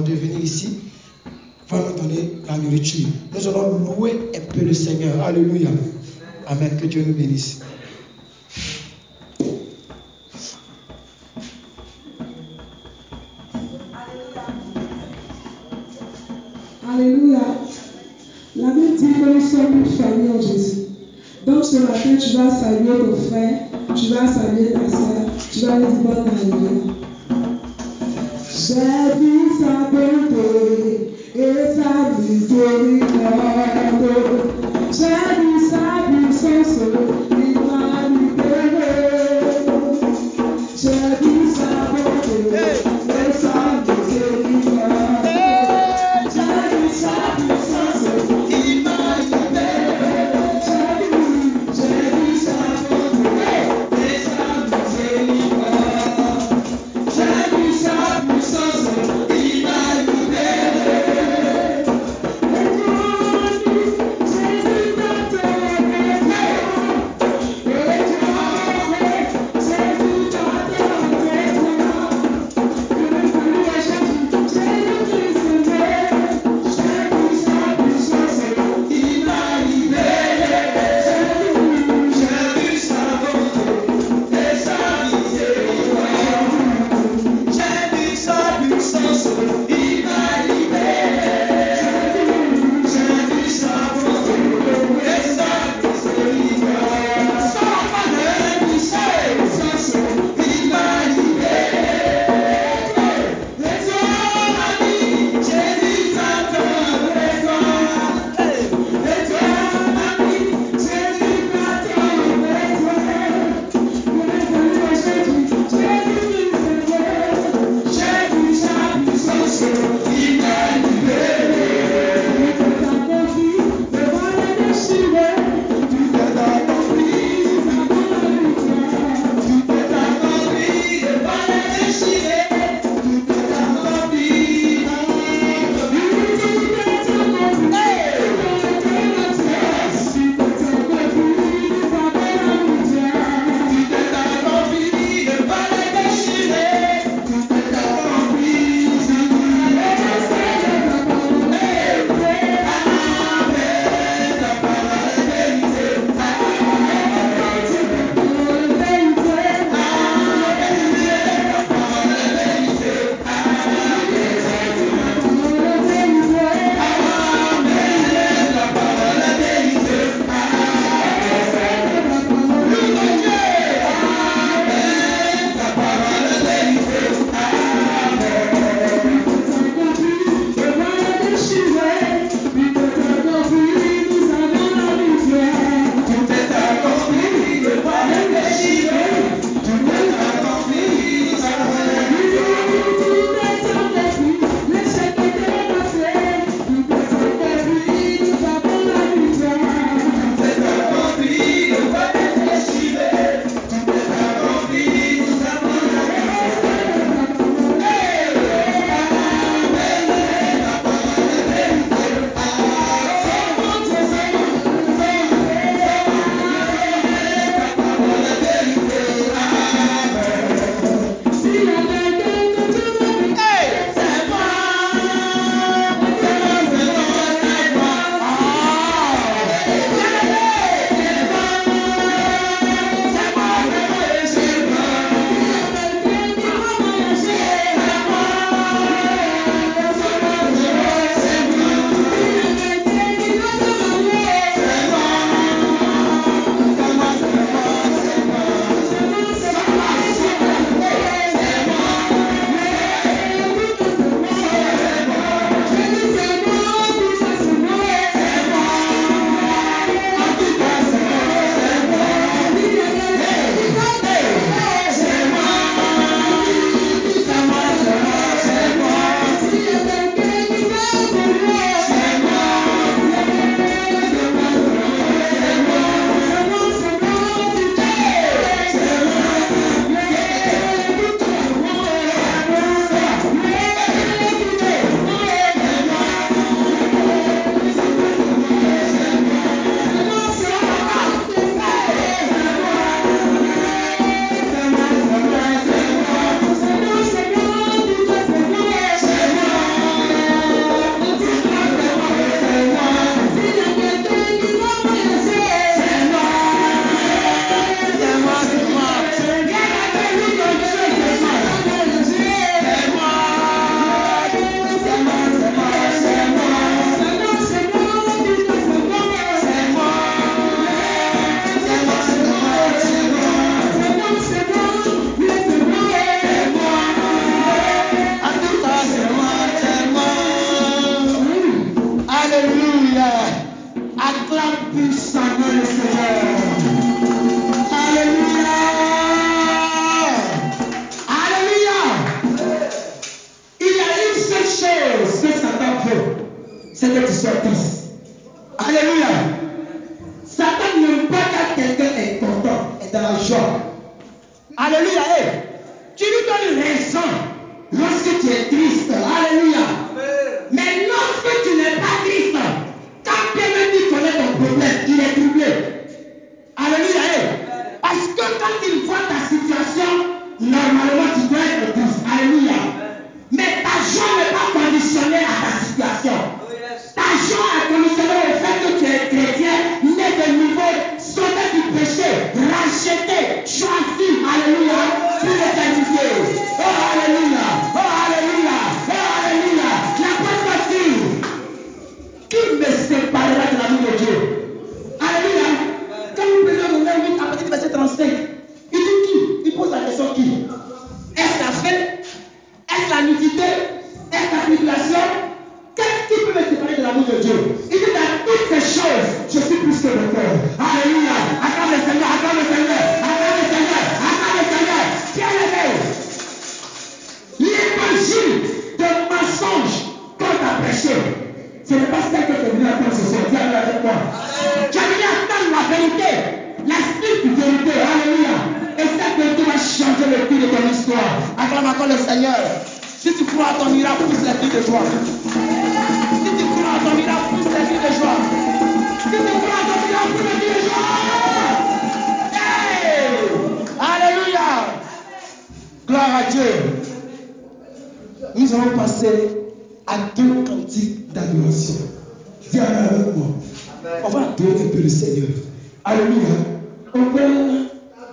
De venir ici va nous donner la nourriture. Nous allons louer un peu le Seigneur. Alléluia. Amen. Que Dieu nous bénisse. Alléluia. La Bible dit que nous sommes une famille en Jésus. Donc ce matin, tu vas saluer ton frère, tu vas saluer ta soeur, tu vas lui dire bonne arrivée. J'ai vu sa bonté et sa miséricorde. J'ai vu sa puissance, il m'a libéré. J'ai vu sa bonté et sa miséricorde. J'ai vu sa puissance, il m'a libéré. J'ai vu sa bonté et sa miséricorde. J'ai vu sa puissance. Il m'a libéré. exhortance. Alléluia. Satan n'aime pas quand quelqu'un est content, est dans la joie. Alléluia. Hey. Tu lui donnes raison lorsque tu es triste. Alléluia. Mais lorsque tu n'es pas triste, quand quelqu'un dit connaît ton problème, il est troublé. Alléluia. Hey. Parce que quand il voit ta situation, normalement tu dois être triste. Alléluia. Mais ta joie n'est pas conditionnée à ta situation. Ta joie est conditionnée au fait que tu es chrétien, né de nouveau, sauvé du péché, racheté, choisi. Alléluia. Pour l'éternité. Oh Alléluia. Oh Alléluia. Oh Alléluia. La première fille. Qui me séparera de l'amour de Dieu? Alléluia. Quand vous prenez le Romains 8 à partir du verset 35, il dit qui? Il pose la question qui? Est-ce la faim? Est-ce la nudité? Est-ce la tribulation? Qu'est-ce qui peut me séparer de l'amour de Dieu? Il dit dans toutes ces choses, je suis plus que vainqueur. Alléluia. Acclame le Seigneur, acclame le Seigneur, acclame le Seigneur, acclame le Seigneur. Bien-aimé, l'évangile de mensonge qu'on t'a prêché, ce n'est pas ça que tu es venu attendre ce soir. Viens avec moi. Tu es venu attendre la vérité, la stricte vérité. Alléluia. Et cette vérité va changer le cours de ton histoire. Acclame encore le Seigneur. Si tu crois à ton miracle, pousse les cris de joie. Si tu crois à ton miracle, pousse les cris de joie. Si tu crois à ton miracle, pousse les cris de joie. Hey! Alléluia. Gloire à Dieu. Nous allons passer à 2 cantiques d'adoration. Viens avec moi. On va adorer un peu le Seigneur. Alléluia. On va.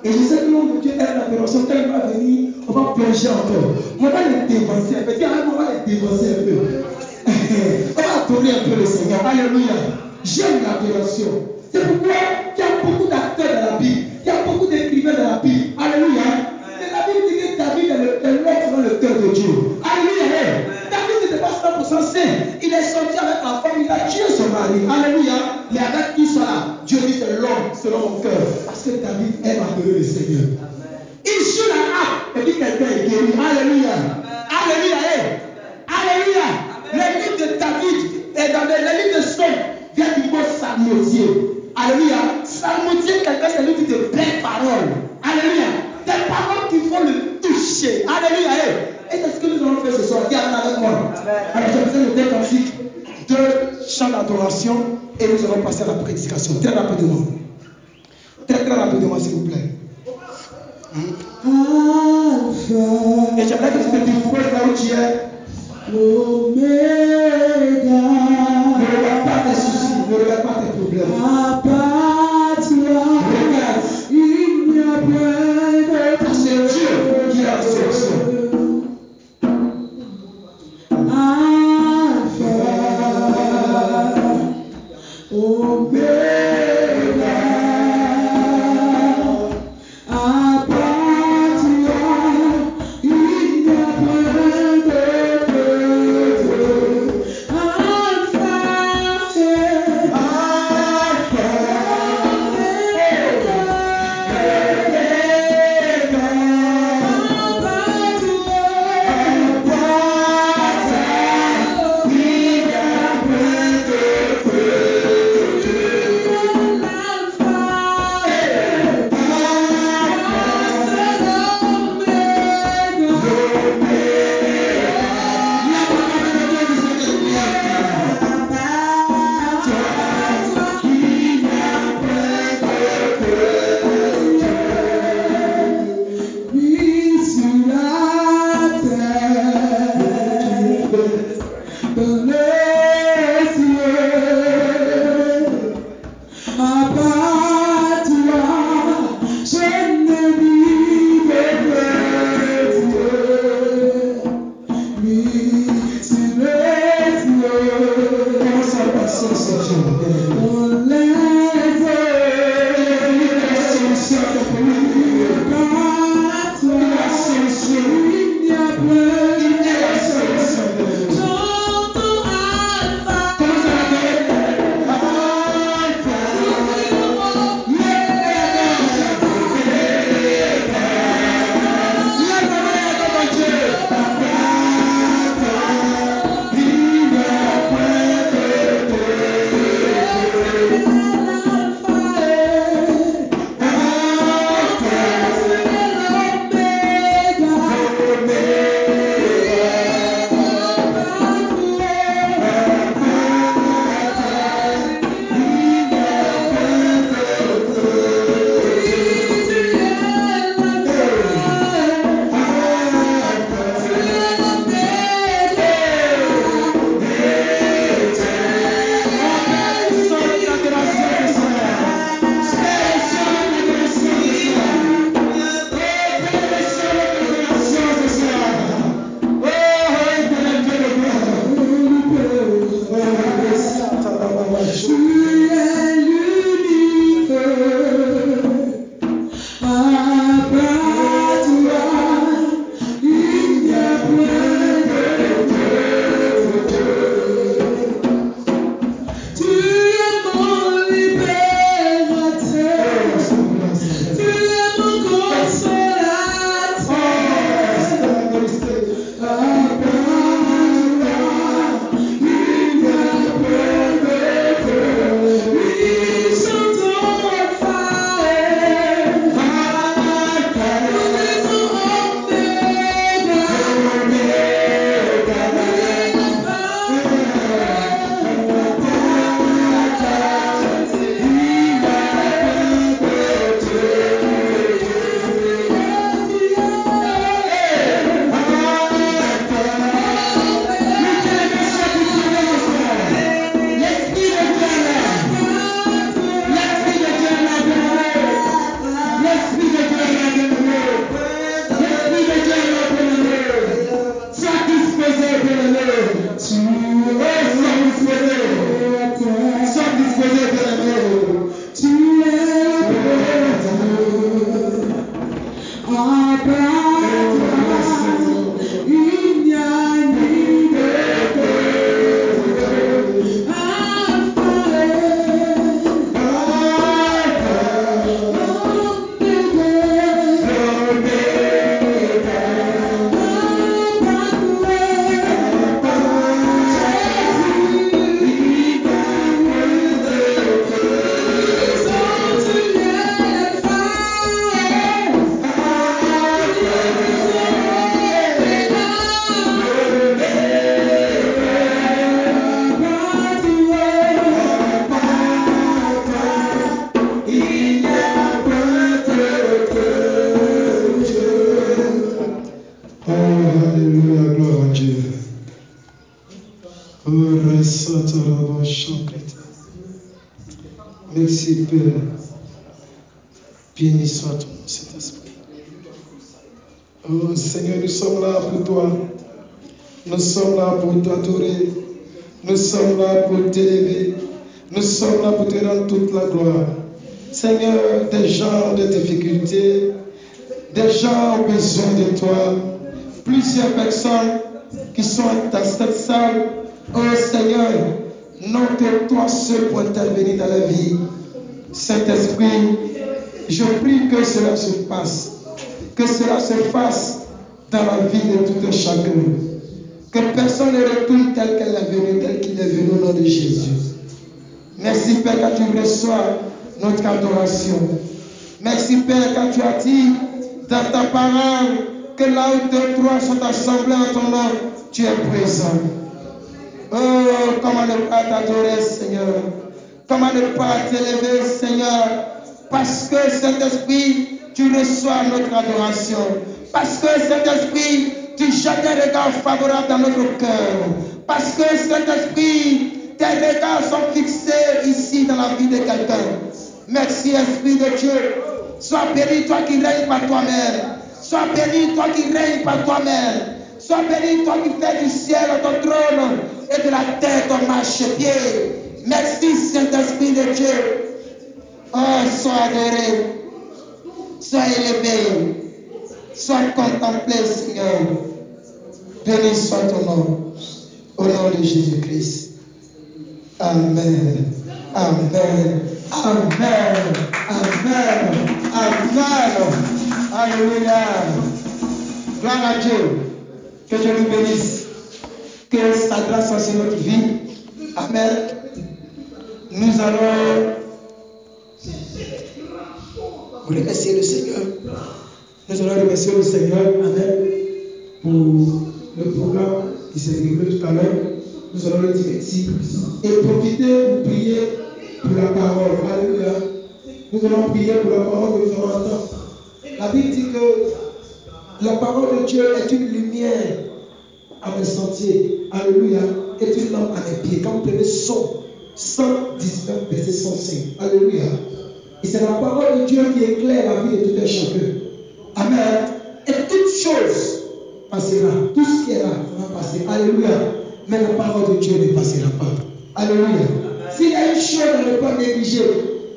Et je sais que l'homme de Dieu est l'adoration. Quand il va venir, on va plonger encore. On va les dévancer un peu. On va les dévancer un peu. On va adorer un peu le Seigneur. Alléluia. J'aime l'adoration. C'est pourquoi il y a beaucoup d'acteurs dans la Bible. Il y a beaucoup d'écrivains dans la Bible. Alléluia. Mais la Bible dit que David est l'homme dans le cœur de Dieu. Alléluia. David n'était pas 100% saint. Il est sorti avec la femme, il a tué son mari. Alléluia. Mais avec tout ça, Dieu dit c'est l'homme selon mon cœur. Parce que David aime adorer le Seigneur. Il joue la harpe et puis quelqu'un est guéri. Alléluia. Alléluia. Alléluia. Le livre de David est dans le livre de Psaume vient du mot psalmodier. Alléluia. Psalmodier, quelqu'un c'est lui qui dit de belles paroles. Alléluia. Des paroles qui vont le toucher. Alléluia. Et c'est ce que nous allons faire ce soir. Viens avec moi. Alors je vais vous dire cantiques, 2 chants d'adoration et nous allons passer à la prédication. Très rapidement. Très rapidement s'il vous plaît. Et j'aimerais que tu te disposes là où tu es. Omega. Ne regarde pas tes soucis, ne regarde pas tes problèmes. À part toi, Regarde. il n'y a point de C'est Dieu qui a la solution. Alpha, Omega. À part toi, il n'y a point de Alpha, Merci, Père. Béni soit ton nom, Saint-Esprit. Oh Seigneur, nous sommes là pour toi. Nous sommes là pour t'adorer. Nous sommes là pour t'élever. Nous sommes là pour te rendre toute la gloire. Seigneur, des gens de difficultés, des gens ont besoin de toi. Plusieurs personnes qui sont dans cette salle. Oh Seigneur, non que toi seul pour intervenir dans la vie. Saint-Esprit, je prie que cela se passe. Que cela se fasse dans la vie de tout un chacun. Que personne ne retourne tel qu'elle est venue, tel qu'il est venu au nom de Jésus. Merci Père quand tu reçois notre adoration. Merci Père quand tu as dit dans ta parole que là où deux, trois sont assemblés en ton nom, tu es présent. Oh, comment ne pas t'adorer, Seigneur. Comment ne pas t'élever, Seigneur. Parce que Saint-Esprit, tu reçois notre adoration. Parce que Saint-Esprit, tu jettes un regard favorable dans notre cœur. Parce que Saint-Esprit, tes regards sont fixés ici dans la vie de quelqu'un. Merci, Esprit de Dieu. Sois béni, toi qui règnes par toi-même. Sois béni, toi qui règnes par toi-même. Sois béni, toi qui fais du ciel ton trône et de la terre ton marchepied. Merci, Saint-Esprit de Dieu. Oh, sois adoré. Sois élevé. Sois contemplé, Seigneur. Béni soit ton nom. Au nom de Jésus-Christ. Amen. Amen. Amen. Amen. Amen. Alléluia. Gloire à Dieu. Que Dieu nous bénisse. Que sa grâce soit sur notre vie. Amen. Nous allons remercier le Seigneur. Nous allons remercier le Seigneur. Amen. Pour le programme qui s'est déroulé tout à l'heure. Nous allons le dire ici. Et profiter pour prier pour la parole. Alléluia. Nous allons prier pour la parole que nous allons entendre. La Bible dit que la parole de Dieu est une lumière à mes sentiers. Alléluia. Est une lampe à mes pieds. Quand vous prenez Somme 119, verset 105. Alléluia. Et c'est la parole de Dieu qui éclaire la vie de tout un chacun. Amen. Et toute chose passera. Tout ce qui est là va passer. Alléluia. Mais la parole de Dieu ne passera pas. Alléluia. S'il y a une chose à ne pas négliger,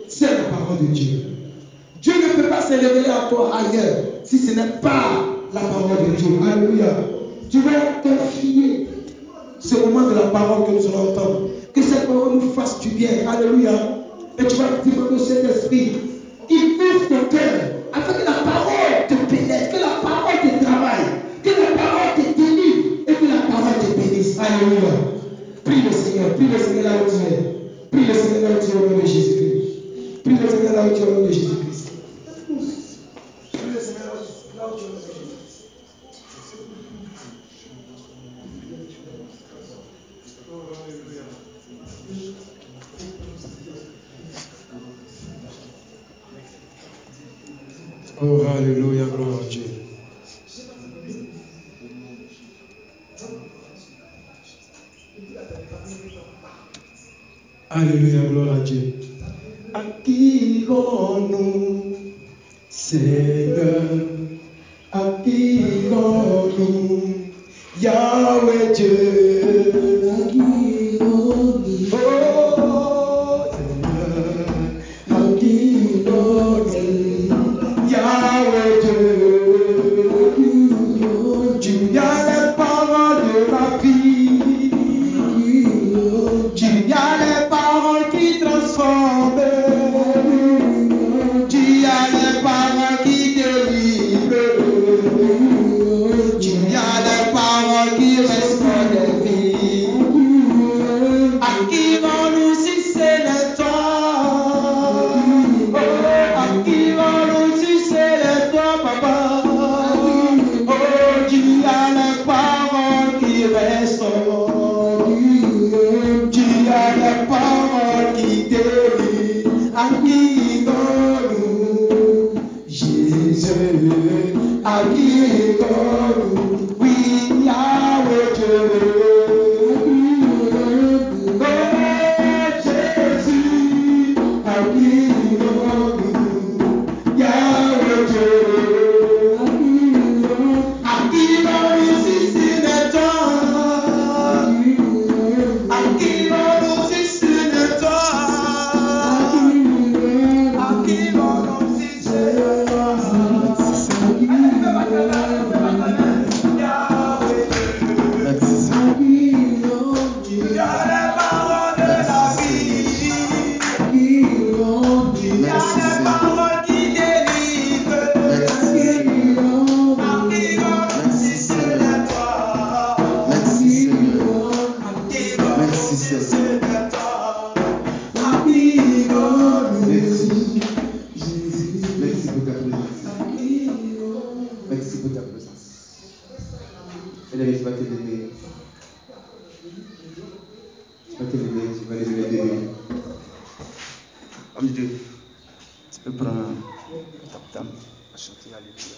c'est la parole de Dieu. Dieu ne peut pas se révéler à toi ailleurs si ce n'est pas la parole de Dieu. Alléluia. Tu vas confier ce moment de la parole que nous allons entendre. Que cette parole nous fasse du bien. Alléluia. Et tu vas dire que cet esprit, il ouvre ton cœur afin que la parole te pénètre, que la parole te travaille, que la parole te délivre et que la parole te bénisse. Alléluia. Prie le Seigneur là où tu es. Prie le Seigneur là où tu es au nom de Jésus-Christ. Prie le Seigneur là où tu es au nom de Jésus-Christ. Prie le Seigneur là où tu es au nom de Jésus-Christ. Oh, alléluia, gloire à Dieu. Alléluia, gloire à Dieu. À qui irons-nous, Seigneur? À qui irons-nous, Yahweh Dieu? À qui irons-nous? Oh, Seigneur. À qui irons-nous? Yahweh Dieu, tu as les paroles de la vie, tu as les paroles qui transforment, tu as les paroles qui délivrent, tu as les paroles qui restaurent les vies. À qui vont-nous si c'est le temps? À qui vont-nous si c'est le temps, papa? Oh, tu as les paroles qui restaurent, tu as les paroles qui délivrent. À qui vont-nous, Jésus? À qui vont-nous? Oui, Yahweh Dieu. À Comme Dieu. Tu peux prendre ta tam à chanter Alléluia.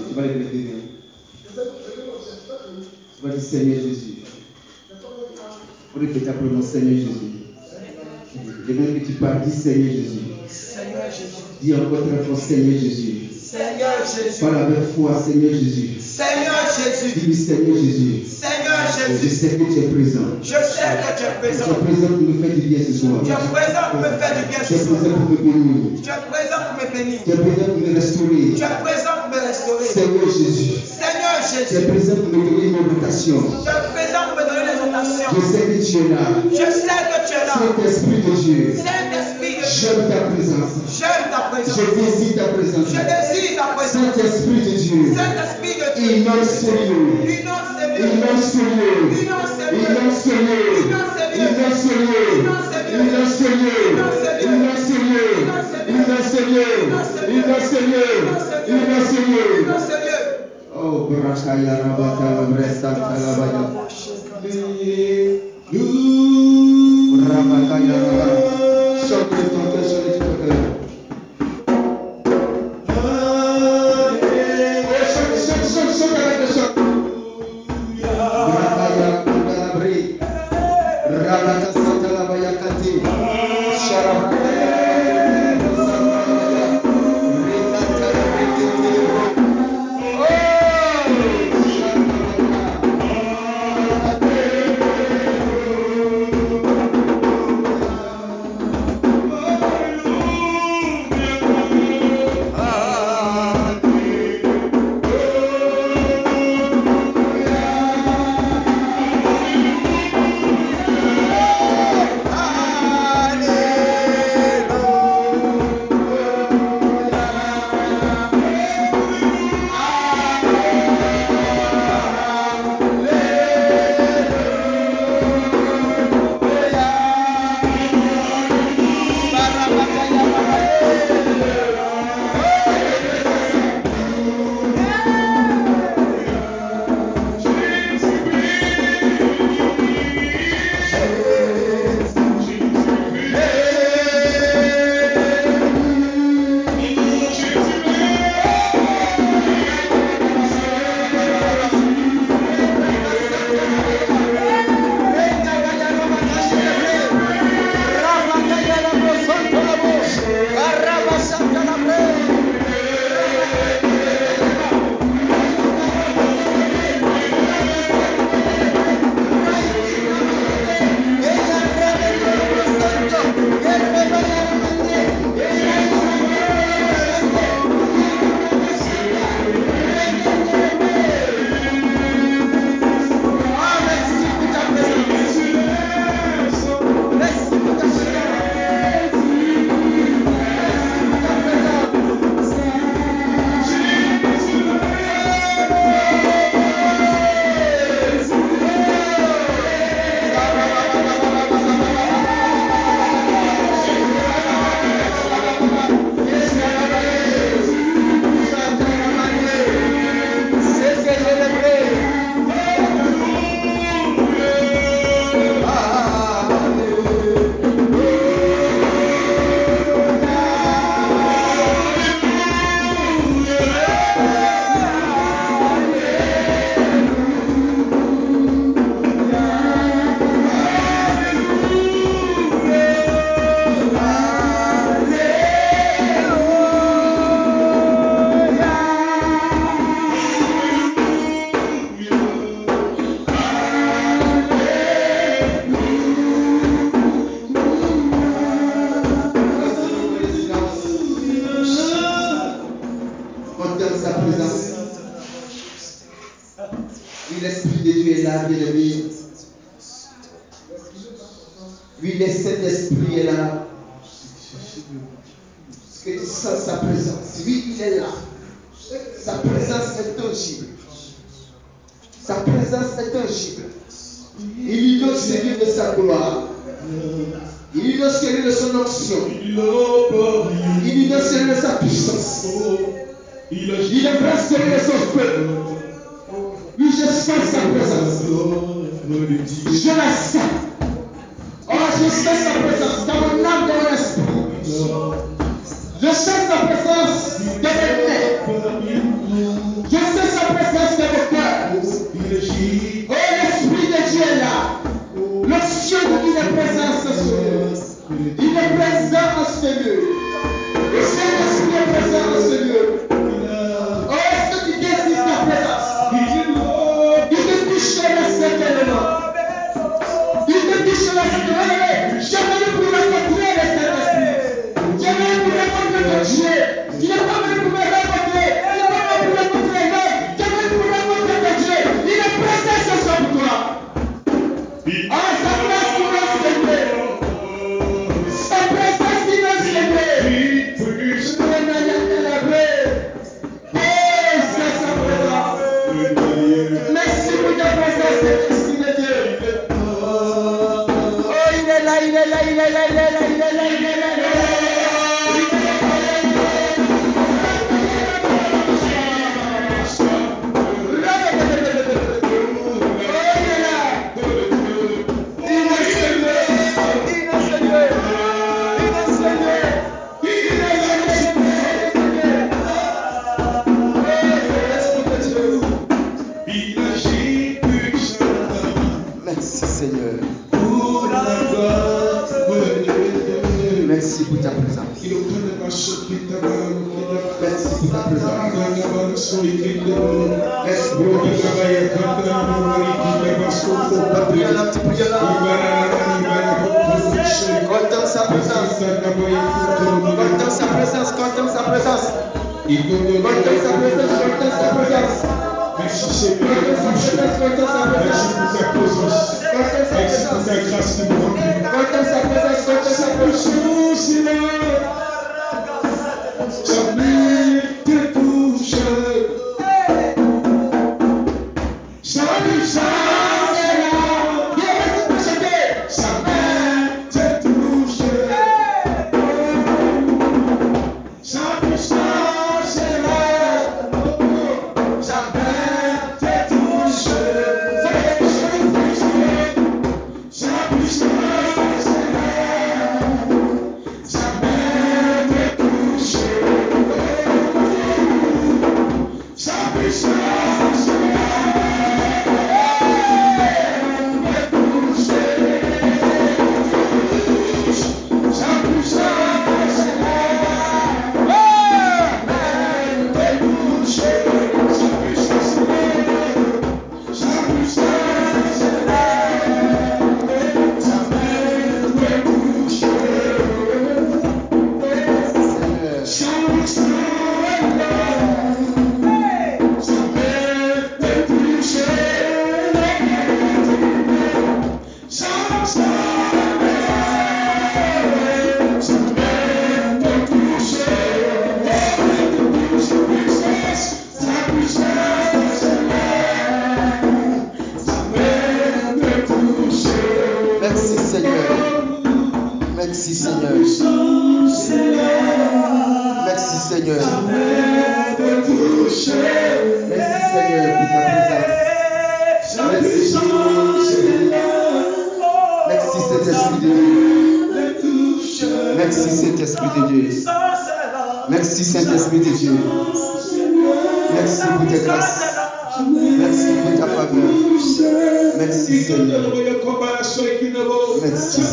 Tu vas le répéter. Tu vas dire Seigneur Jésus. Pour répéter après mon Seigneur Jésus. Et même que tu parles, dis Seigneur Jésus. Seigneur Jésus. Dis encore très fort Seigneur Jésus. Seigneur Jésus. Parle avec foi Seigneur Jésus. Seigneur Jésus. Dis Seigneur Jésus. Seigneur Je Jésus. sais que tu es présent. Je sais que tu es Tu es présent. présent pour me faire du bien ce soir. Tu es présent pour me faire du bien Tu es ce soir. présent pour me bénir. Tu es présent pour me bénir. Tu es présent pour me restaurer. Tu es présent pour me restaurer. Seigneur Jésus. Seigneur Tu es Jésus. présent pour me donner une invitation. Tu es présent pour me donner les Je notations. sais que tu es là. Je sais que tu es là. Saint-Esprit de Dieu. Saint-Esprit de Dieu. J'aime ta présence. J'aime ta présence. Je désire ta présence. Je désire ta présence. Saint-Esprit de Dieu. Saint-Esprit de Dieu. Inonde sérieux. Inonde sérieux. Inonde sérieux. Inonde sérieux. Inonde sérieux. Inonde sérieux. Inonde sérieux. Inonde sérieux. Inonde sérieux. Inonde sérieux. Inonde sérieux. Inonde sérieux. Inonde sérieux. Inonde sérieux. Inonde sérieux. Oh, Brakaya Rabata Bresta Talabaya. Rabakaya Rabata. Chante ton cœur, chante ton cœur. Chante avec le chant. Brakaya Rabri. Rabata Satalabaya Kati. Sharabaya. Oui, le Saint-Esprit est là. Est-ce que tu sens sa présence? Oui, il est là. Sa présence est tangible. Sa présence est tangible. Il nous donne de sa gloire. Il nous donne de son onction. Il nous donne de sa puissance. Il est presque de son peuple. Oui, je sens sa présence. Je la sens. Oh, je sens sa présence dans mon âme, dans mon esprit. Je sens sa présence dans mes mains. Je sens sa présence dans mon cœur. Oh, l'Esprit de Dieu est là. Le Dieu il est présent en ce lieu. Il est présent en ce lieu. Le Saint-Esprit est présent en ce lieu. Oh, est-ce que tu désires ta présence? Il te touche les certainement. Il te touche les certainement. Jamais pour rencontrer les Saint-Esprit. Jamais pour rencontrer ton Dieu. Il n'est pas venu pour me rencontrer. Il n'est pas venu pour rencontrer l'homme. Jamais pour rencontrer ton Dieu. Il est présent ce soir pour toi. Ah, sa présence immense. Sa présence immense. Merci pour ta présence, Esprit de Dieu. Oh, il est là, il est là, il est là, il est là, il est là, il est là, il est là. Merci Seigneur. Merci pour ta présence. Merci pour ta présence. Contemple sa présence. Contemple sa présence. Contemple sa présence. Contemple sa présence. Contemple sa présence. Merci Seigneur. Merci pour ta présence. Merci pour ta grâce qui nous remplit. Contemple sa présence. Contemple sa présence. Jamais te touche. Jamais te touche. Merci Seigneur. Merci Seigneur. Merci Seigneur pour ta présence. Merci Saint-Esprit de Dieu. Merci Saint-Esprit de Dieu. Merci Saint-Esprit de Dieu. Merci pour tes grâces. Merci pour ta faveur. Merci Seigneur. Merci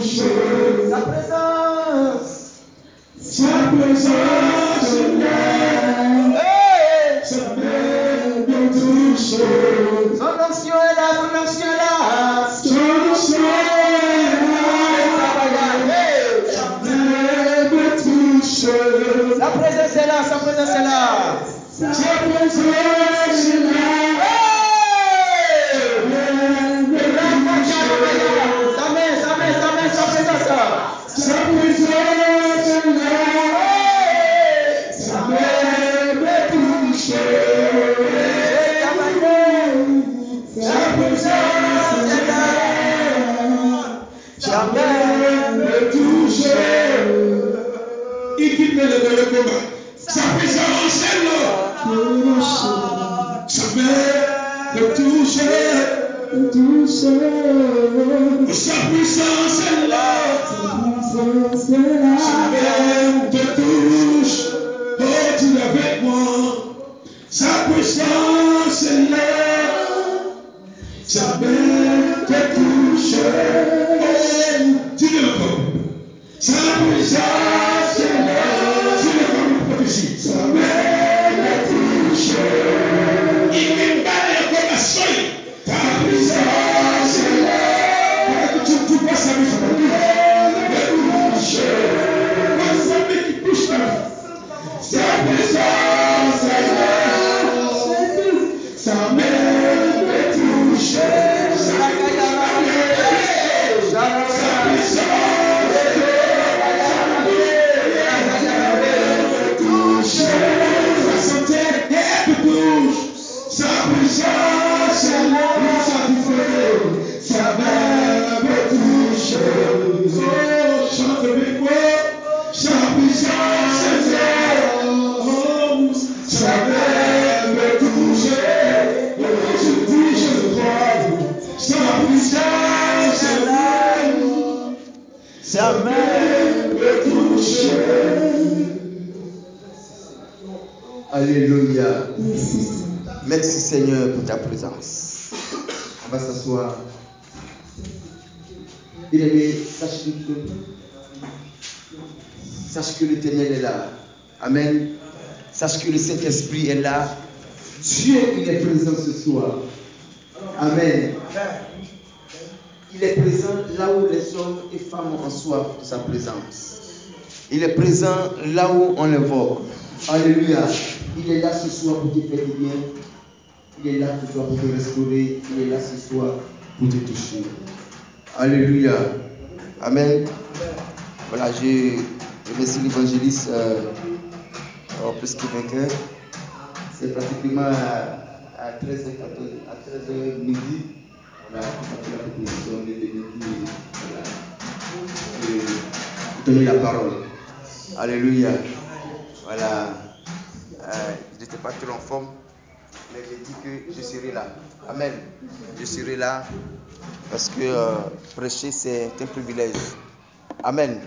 touche. Sa présence. Sa présence, Seigneur. Hey! Ça me touche. Son onction est là, son onction est là. Son onction est là. Ça me touche. Sa présence est là, sa présence est là. Sa présence est là. Sa main, sa présence. Sa présence est là. Ça me touche. Sa présence est là. Ça me touche. Il quitte le combat. Sa présence est là. Ça me touche. Sa puissance est là. Ça me touche. Oh, tu es avec moi. Sa puissance est là. Ça me touche. Tu ne le comprends. Sa puissance est là. Tu ne comprends pas ici. Ça me touche. Il me bat comme un soleil. Ta puissance est là. Tu vois sa vie, ça me touche. Sa vie qui touche ta vie. Sa puissance est là. Ça me touche. Sa puissance touche. La santé est touche. Sa puissance est là. Ça me touche. Chante avec moi. Sa puissance est là. Ça me touche. Je dis, je crois. Sa puissance est là. Ça me touche. Alléluia. Merci Seigneur pour ta présence. On va s'asseoir. Bien-aimé, sache que l'Éternel est là. Amen. Sache que le Saint-Esprit est là. Dieu, il est présent ce soir. Amen. Il est présent là où les hommes et femmes ont soif de sa présence. Il est présent là où on l'évoque. Alléluia. Il est là ce soir pour te faire du bien. Il est là ce soir pour te restaurer. Il est là ce soir pour te toucher. Alléluia. Amen. Voilà, je remercie l'évangéliste plus que vainqueur. C'est pratiquement à 13h midi. Voilà, la proposition de donner la parole. Alléluia. Voilà. Je n'étais pas trop en forme, mais j'ai dit que je serai là. Amen. Je serai là parce que prêcher, c'est un privilège. Amen.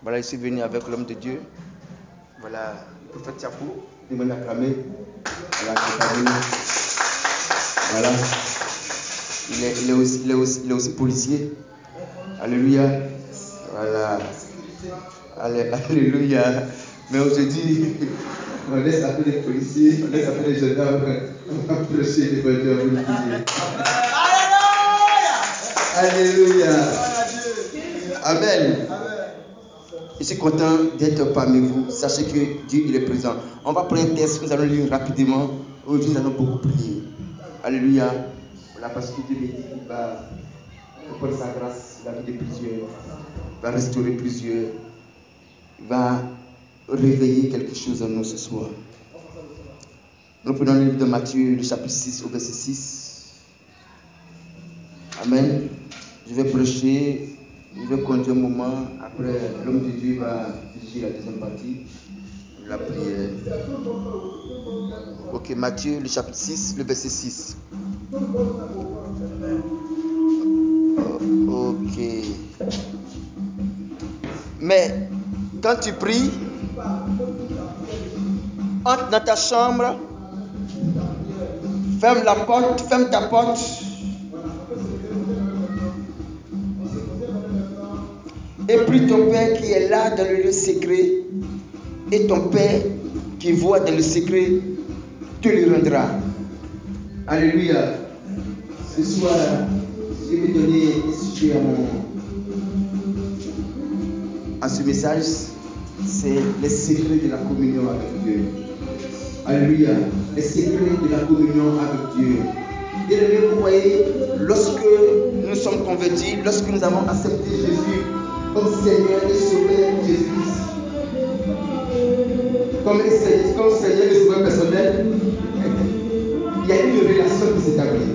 Voilà, je suis venu avec l'homme de Dieu. Voilà, le prophète Tiapou, il m'a acclamé. Voilà, voilà. Il est aussi policier. Alléluia. Voilà. Alléluia. Mais aujourd'hui, on laisse appeler les policiers, on laisse appeler les gendarmes, on va prêcher l'évangile. Alléluia. Amen. Je suis content d'être parmi vous. Sachez que Dieu il est présent. On va prendre un texte, nous allons lire rapidement. Aujourd'hui, nous allons beaucoup prier. Alléluia. Voilà, parce que Dieu me dit qu'il va prendre sa grâce, la vie de plusieurs, va restaurer plusieurs, va réveiller quelque chose en nous ce soir. Nous prenons le livre de Matthieu, le chapitre 6 au verset 6. Amen. Je vais prêcher, je vais conduire un moment. Après, l'homme de Dieu va diriger la deuxième partie, la prière. Ok, Matthieu, le chapitre 6, le verset 6. Ok. Mais quand tu pries, entre dans ta chambre, ferme la porte, ferme ta porte Et puis ton Père qui est là dans le lieu secret, et ton Père qui voit dans le secret, te le rendra. Alléluia. Ce soir, je vais donner un sujet à ce message. C'est les secrets de la communion avec Dieu. Alléluia. Les secrets de la communion avec Dieu. Bien-aimés, vous voyez, lorsque nous sommes convertis, lorsque nous avons accepté Jésus comme Seigneur et Sauveur Jésus, comme Seigneur et Sauveur personnel, il y a une relation qui s'établit.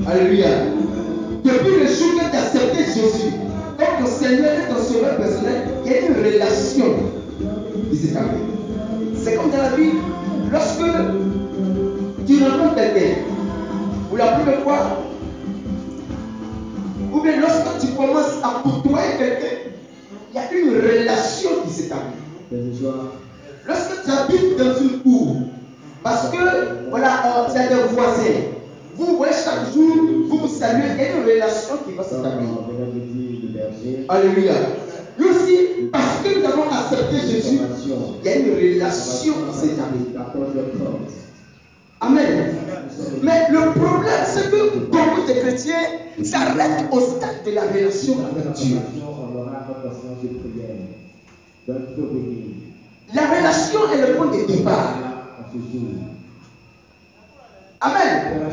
Alléluia. Depuis le jour que tu as accepté Jésus comme ton Seigneur et ton Sauveur personnel, il y a une relation qui s'établit. C'est comme dans la vie, lorsque tu rencontres quelqu'un, pour la première fois, ou bien lorsque tu commences à côtoyer quelqu'un, il y a une relation qui s'établit. Lorsque tu habites dans une cour, parce que voilà, tu as des voisins, vous voyez chaque jour, vous vous saluez, il y a une relation qui va s'établir. Alléluia. Nous aussi, parce que nous avons accepté Jésus, il y a une relation qui s'établit. Amen. Mais le problème, c'est que beaucoup de chrétiens s'arrêtent au stade de la relation avec Dieu. La relation est le point de départ. Amen.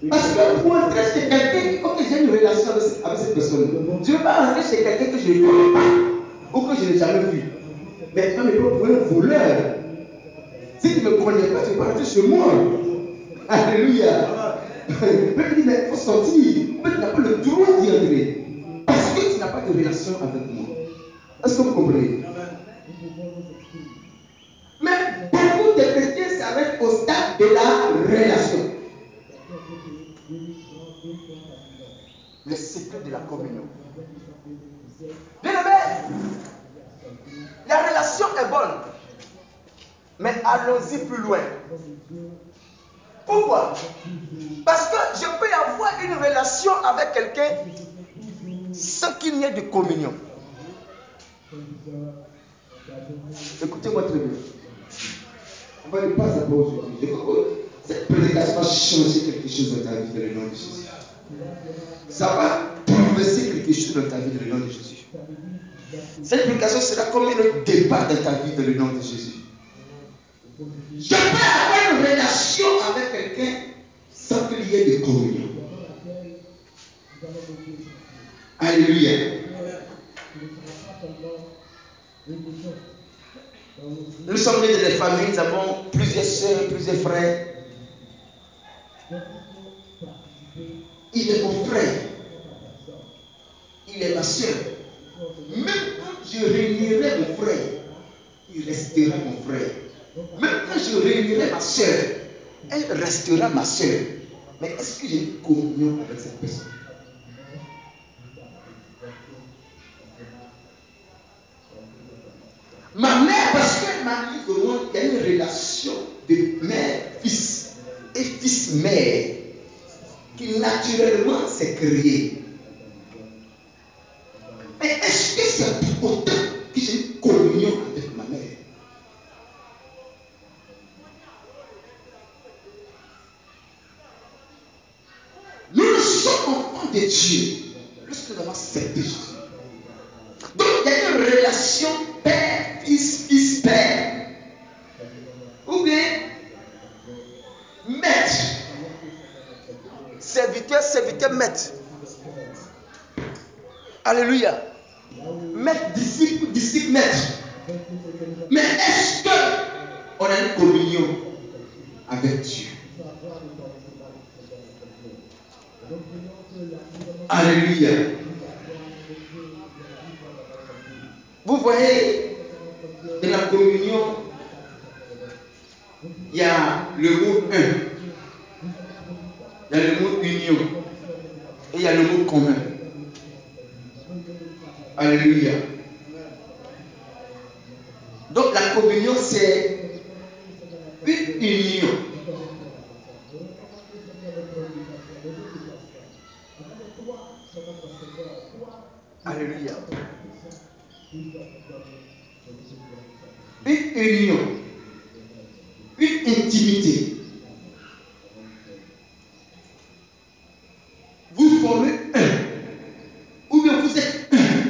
Parce que pour entrer chez quelqu'un, ok, j'ai une relation avec cette personne. Je ne veux pas entrer chez quelqu'un que je ne connais pas ou que je n'ai jamais vu. Mais quand je veux pour un voleur, si tu ne me connais pas, tu ne peux pas entrer chez moi. Alléluia. Mais tu dis, mais il faut sortir. Mais tu n'as pas le droit d'y entrer. Parce que tu n'as pas de relation avec moi. Est-ce que vous comprenez? Mais beaucoup de chrétiens s'arrêtent au stade de la relation. Le secret de la communion. Bien aimé, la relation est bonne. Mais allons-y plus loin. Pourquoi? Parce que je peux avoir une relation avec quelqu'un sans qu'il n'y ait de communion. Écoutez-moi très bien. On va ne pas savoir aujourd'hui. Cette prédication va changer quelque chose dans ta vie dans le nom de Jésus. Ça va bouleverser quelque chose dans ta vie dans le nom de Jésus. Cette prédication sera comme un départ dans ta vie dans le nom de Jésus. Je peux avoir une relation avec quelqu'un sans qu'il y ait de communion. Alléluia. Nous sommes nés dans des familles, nous avons plusieurs soeurs, plusieurs frères. Il est mon frère. Il est ma soeur. Même quand je réunirai mon frère, il restera mon frère. Même quand je réunirai ma soeur, elle restera ma soeur. Mais est-ce que j'ai une communion avec cette personne? Ma mère, parce qu'elle m'a dit que moi, il y a une relation de mère-fils et fils-mère qui naturellement s'est créée. Mais est-ce que c'est pour autant que j'ai une communion avec ma mère? Nous sommes enfants de Dieu lorsque nous avons accepté Jésus. Donc il y a une relation père, fils, fils, père. Ou bien maître, serviteur, serviteur, maître. Alléluia. Maître, disciple, disciple, maître. Mais est-ce qu'on a une communion avec Dieu? Alléluia. Vous voyez, dans la communion, il y a le mot un, il y a le mot union, et il y a le mot commun. Alléluia. Donc la communion, c'est une union. Alléluia. Une union, une intimité. Vous formez un, ou bien vous êtes un,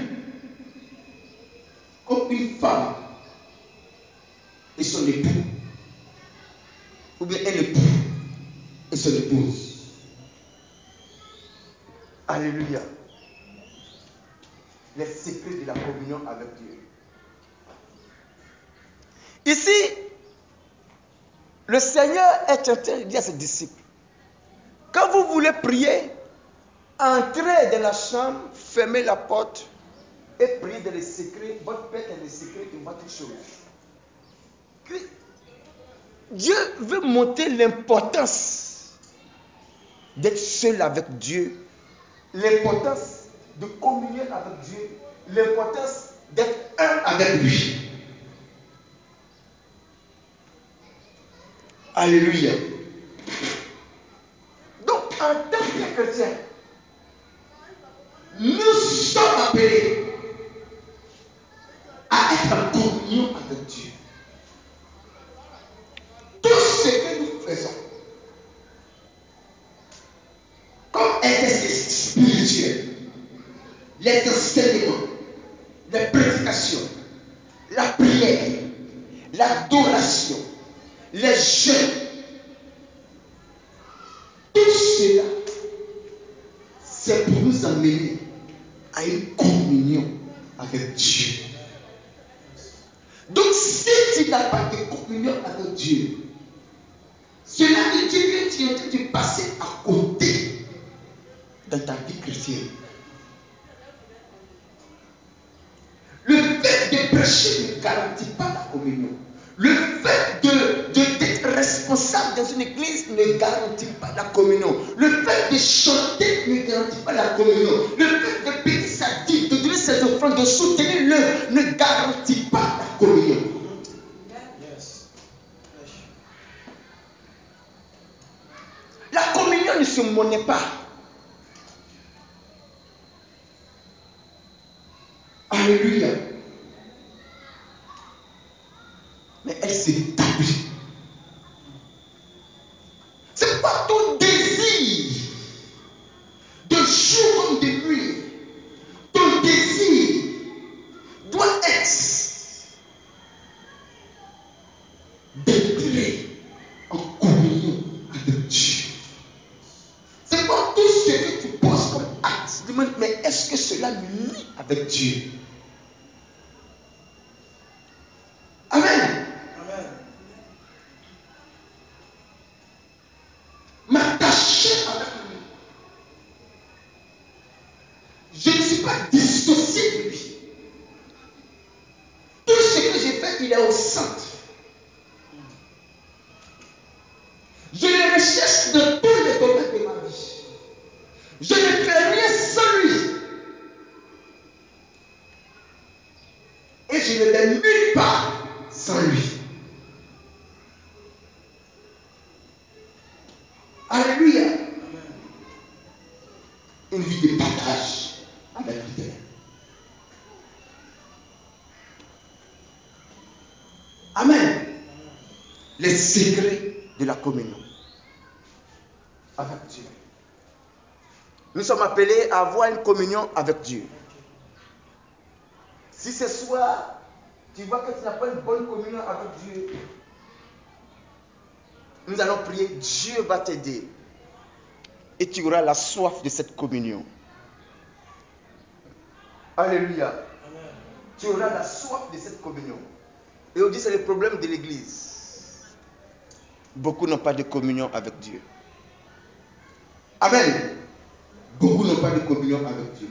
comme une femme et son époux, ou bien un époux et son épouse. Alléluia. Les secrets de la communion avec Dieu. Ici, le Seigneur est en train de dire à ses disciples, quand vous voulez prier, entrez dans la chambre, fermez la porte et priez dans les secrets. Votre Père est dans les secrets de votre chose. Dieu veut montrer l'importance d'être seul avec Dieu, l'importance de communier avec Dieu, l'importance d'être un avec lui. Alléluia. Donc, en tant que chrétien, nous sommes appelés à être en communion avec Dieu. Tout ce que nous faisons, comme exercice spirituel, les enseignements, les prédications, la prière, l'adoration, les jeûnes, tout cela, c'est pour nous amener à une communion avec Dieu. Donc, si tu n'as pas de communion avec Dieu, cela veut dire que tu es en train de passer à côté dans ta vie chrétienne. Le fait de prêcher ne garantit pas la communion. Le fait d'être responsable dans une église ne garantit pas la communion. Le fait de chanter ne garantit pas la communion. Le fait de payer sa dîme, de donner ses offrandes, de soutenir l'œuvre ne garantit pas la communion. La communion ne se monnaie pas. Alléluia. Mais elle s'établit. C'est pas ton désir de jour comme de nuit. Ton désir doit être d'entrer en communion avec Dieu. C'est pas tout ce que tu poses comme acte. Demande, mais est-ce que cela me lie avec Dieu? Amen. M'attacher avec lui. Je ne suis pas dissocié de lui. Tout ce que j'ai fait, il est au centre. Je le recherche dans tous les domaines de ma vie. Je ne fais rien sans lui. Et je ne vais nulle part sans lui. Alléluia. Une vie de partage avec l'Éternel. Amen. Les secrets de la communion avec Dieu. Nous sommes appelés à avoir une communion avec Dieu. Si ce soir, tu vois que tu n'as pas une bonne communion avec Dieu, nous allons prier, Dieu va t'aider. Et tu auras la soif de cette communion. Alléluia. Amen. Tu auras la soif de cette communion. Et on dit que c'est le problème de l'église. Beaucoup n'ont pas de communion avec Dieu. Amen. Beaucoup n'ont pas de communion avec Dieu.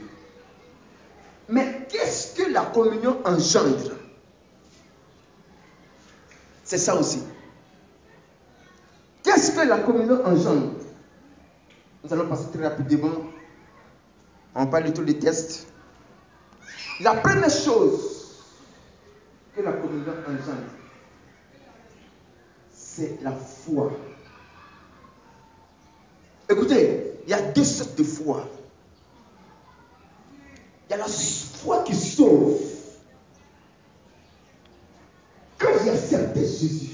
Mais qu'est-ce que la communion engendre? C'est ça aussi. Qu'est-ce que la communion engendre? Nous allons passer très rapidement. On parle de tous les tests. La première chose que la communion engendre, c'est la foi. Écoutez, il y a deux sortes de foi. Il y a la foi qui sauve. Quand j'ai accepté Jésus,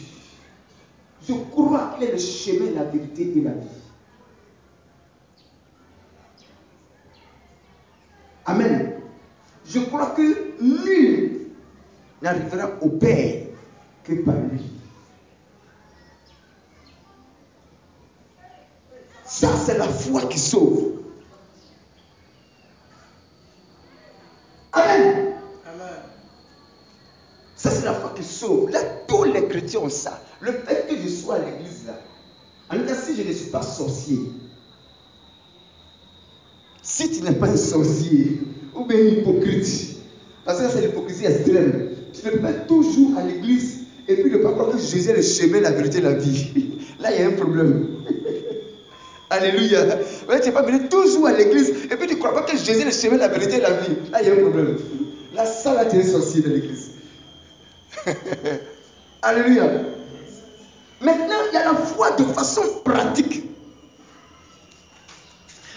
je crois qu'il est le chemin, la vérité et la vie. Amen. Je crois que nul n'arrivera au Père que par lui. Ça, c'est la foi qui sauve. Amen. Amen. Ça, c'est la foi qui sauve. Là, tous les chrétiens ont ça. Le fait que je sois à l'église là, en tout cas, si je ne suis pas sorcier, si tu n'es pas un sorcier ou bien un hypocrite, parce que ça, c'est l'hypocrisie extrême, tu ne peux pas toujours à l'église et puis ne pas croire que Jésus est le chemin, la vérité, la vie. Là, il y a un problème. Alléluia. Ouais, tu n'es pas venu toujours à l'église et puis tu ne crois pas que Jésus est le chemin, la vérité, la vie. Là, il y a un problème. Là, ça, là, tu es un sorcier de l'église. Alléluia. Maintenant, il y a la foi de façon pratique.